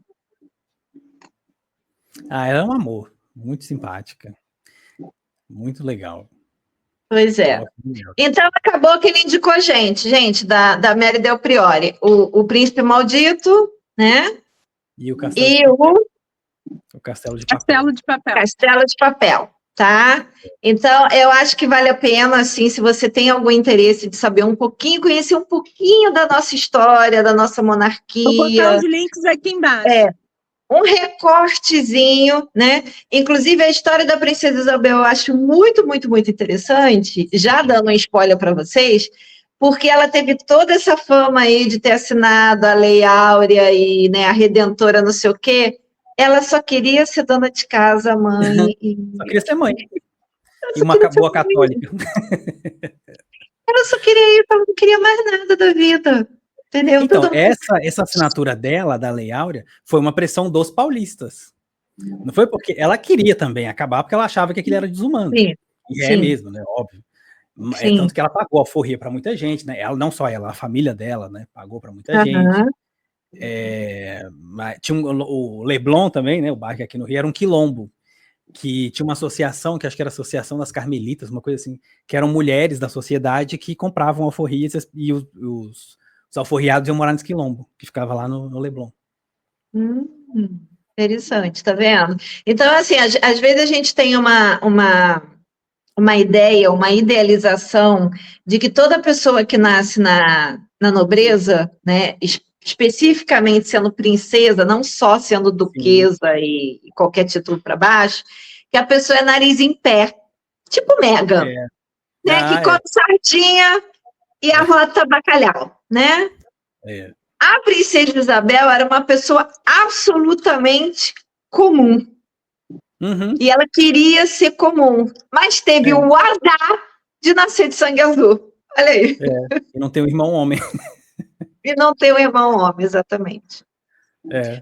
Ela é um amor, muito simpática, muito legal. Pois é. Então, acabou que ele indicou a gente, da Mary Del Priori, o Príncipe Maldito, né? E o Castelo de Papel. Castelo de Papel, tá? Então, eu acho que vale a pena, assim, se você tem algum interesse de saber conhecer um pouquinho da nossa história, da nossa monarquia. Vou botar os links aqui embaixo. Um recortezinho, né? Inclusive, a história da Princesa Isabel eu acho muito, muito, muito interessante, já dando um spoiler para vocês, porque ela teve toda essa fama aí de ter assinado a Lei Áurea e, né, a Redentora não sei o quê. Ela só queria ser dona de casa, mãe. Só queria ser mãe. E uma boa católica. Ela só queria ir, ela não queria mais nada da vida. Entendeu? Então, essa assinatura dela, da Lei Áurea, foi uma pressão dos paulistas. Não foi porque ela queria também acabar, porque ela achava que aquilo era desumano. Sim. É mesmo, né? Óbvio. Tanto que ela pagou alforria para muita gente, né? Ela, não só ela, a família dela, né? Pagou para muita gente. Tinha o Leblon também, né? O bairro aqui no Rio era um quilombo, que tinha uma associação, que acho que era a Associação das Carmelitas, uma coisa assim, que eram mulheres da sociedade que compravam alforrias e os alforriados iam morar nesse quilombo, que ficava lá no Leblon. Interessante, tá vendo? Então, assim, às vezes a gente tem uma ideia, uma idealização de que toda pessoa que nasce na nobreza, né, especificamente sendo princesa, não só sendo duquesa e qualquer título para baixo, que a pessoa é nariz em pé, tipo Meghan, né, que come sardinha e arrota bacalhau, né? A Princesa Isabel era uma pessoa absolutamente comum. E ela queria ser comum, mas teve o azar de nascer de sangue azul. Olha aí. E não tem um irmão homem. E não tem um irmão homem, exatamente.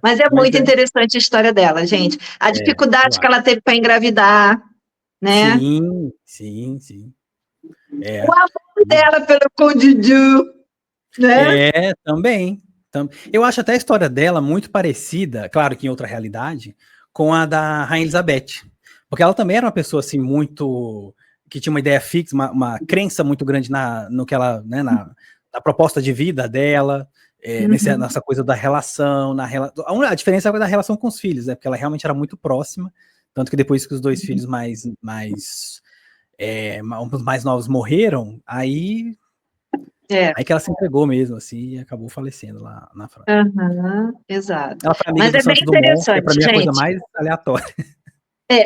Mas é muito interessante a história dela, gente. A dificuldade que ela teve para engravidar, né? Sim. O amor dela pelo Conde Ju, né? Também. Eu acho até a história dela muito parecida, claro que em outra realidade, com a da Rainha Elizabeth. Porque ela também era uma pessoa assim muito... que tinha uma ideia fixa, uma crença muito grande no que ela, né, na proposta de vida dela, nessa coisa da relação, a diferença é da relação com os filhos, né, porque ela realmente era muito próxima, tanto que depois que os dois filhos mais novos morreram, aí que ela se entregou mesmo, assim, e acabou falecendo lá na França. Exato. Ela foi amiga Mas do é bem Santos Dumont, que interessante, pra mim é a gente. coisa mais aleatória. É.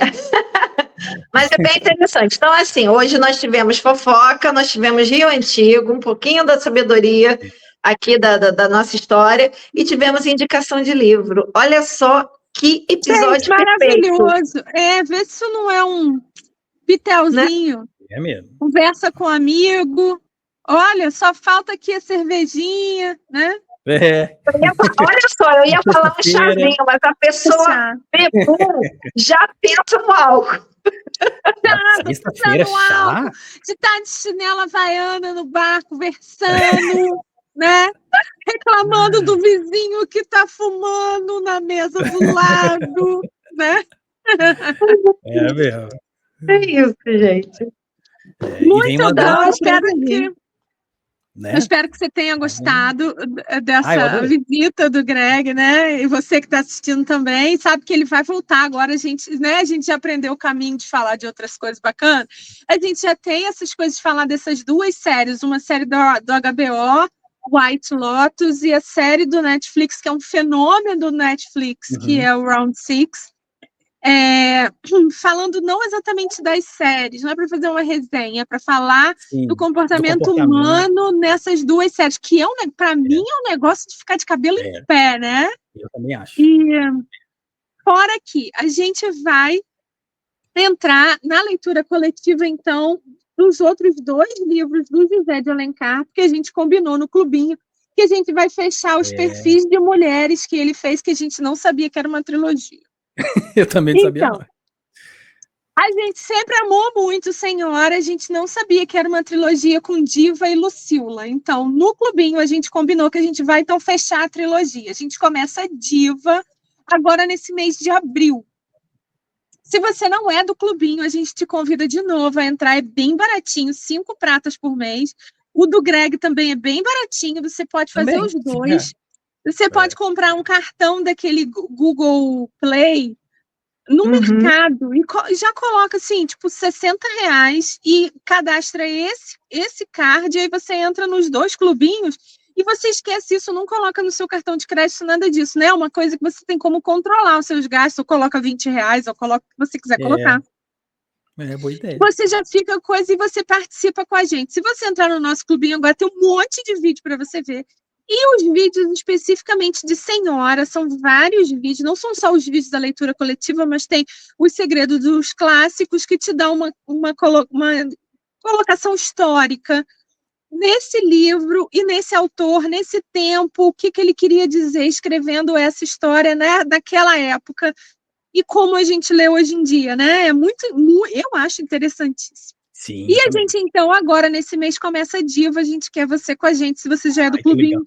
Mas é bem interessante. Então, assim, hoje nós tivemos fofoca, nós tivemos Rio Antigo, um pouquinho da sabedoria aqui da nossa história, e tivemos indicação de livro. Olha só que episódio maravilhoso. Vê se isso não é um pitelzinho. Né? É mesmo. Conversa com um amigo. Olha, só falta aqui a cervejinha, né? Olha só, eu ia falar um chazinho, mas a pessoa bebum já pensa no álcool. Sexta-feira, chá? De estar de chinela havaiana no bar, conversando, né? Reclamando do vizinho que tá fumando na mesa do lado, né? É mesmo. É isso, gente. Muito bom, né? Eu espero que você tenha gostado dessa visita do Greg, né? E você que está assistindo também, sabe que ele vai voltar agora. A gente já aprendeu o caminho de falar de outras coisas bacanas. A gente já tem essas coisas de falar dessas duas séries, uma série do HBO, White Lotus, e a série do Netflix, que é um fenômeno do Netflix, que é o Round Six. Falando não exatamente das séries, não é para fazer uma resenha, é para falar do comportamento humano nessas duas séries, que para mim é um negócio de ficar de cabelo em pé, né? Eu também acho. E fora que a gente vai entrar na leitura coletiva, então, dos outros 2 livros do José de Alencar, porque a gente combinou no clubinho que a gente vai fechar os perfis de mulheres que ele fez, que a gente não sabia que era uma trilogia. Eu também não sabia, não. A gente sempre amou muito Senhora, a gente não sabia que era uma trilogia com Diva e Lucila. Então, no clubinho, a gente combinou que a gente vai, então, fechar a trilogia. A gente começa Diva agora nesse mês de abril. Se você não é do clubinho, a gente te convida de novo a entrar, é bem baratinho, 5 pratas por mês. O do Greg também é bem baratinho, você pode fazer os dois. Você pode comprar um cartão daquele Google Play no mercado e já coloca assim, tipo, R$60 e cadastra esse card, e aí você entra nos 2 clubinhos e você esquece isso, não coloca no seu cartão de crédito nada disso, né? É uma coisa que você tem como controlar os seus gastos, ou coloca R$20, ou coloca o que você quiser colocar. Boa ideia. Você já fica coisa e você participa com a gente. Se você entrar no nosso clubinho agora, tem um monte de vídeo para você ver. E os vídeos especificamente de Senhora, são vários vídeos, não são só os vídeos da leitura coletiva, mas tem os segredos dos clássicos, que te dá uma colocação histórica nesse livro e nesse autor, nesse tempo, o que ele queria dizer escrevendo essa história, né, daquela época, e como a gente lê hoje em dia, né? Eu acho interessantíssimo. Sim, e a gente, então, agora, nesse mês, começa a Diva, a gente quer você com a gente, se você já é do clubinho.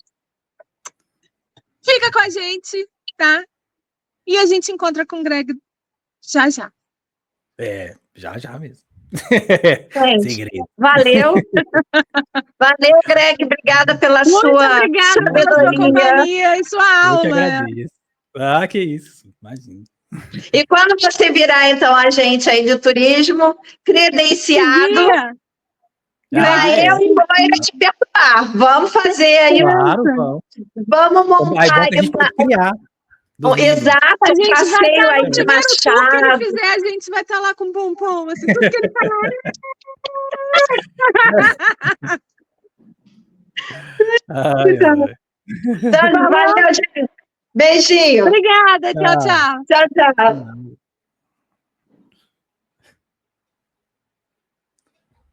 Fica com a gente, tá? E a gente encontra com o Greg já. Já mesmo. Segredo. Valeu. Valeu, Greg. Obrigada pela sua companhia e sua aula. Eu que agradeço. Que isso. Imagina. E quando você virar, então, agente aí de turismo, credenciado, aí eu vou te perguntar. Vamos fazer aí. Claro, vamos montar aí. Exato, a gente passeio aí de Machado. Que ele fizer, a gente vai estar lá com pompom, assim, tudo que ele falar. Valeu, gente. Beijinho. Obrigada, tchau. Tchau.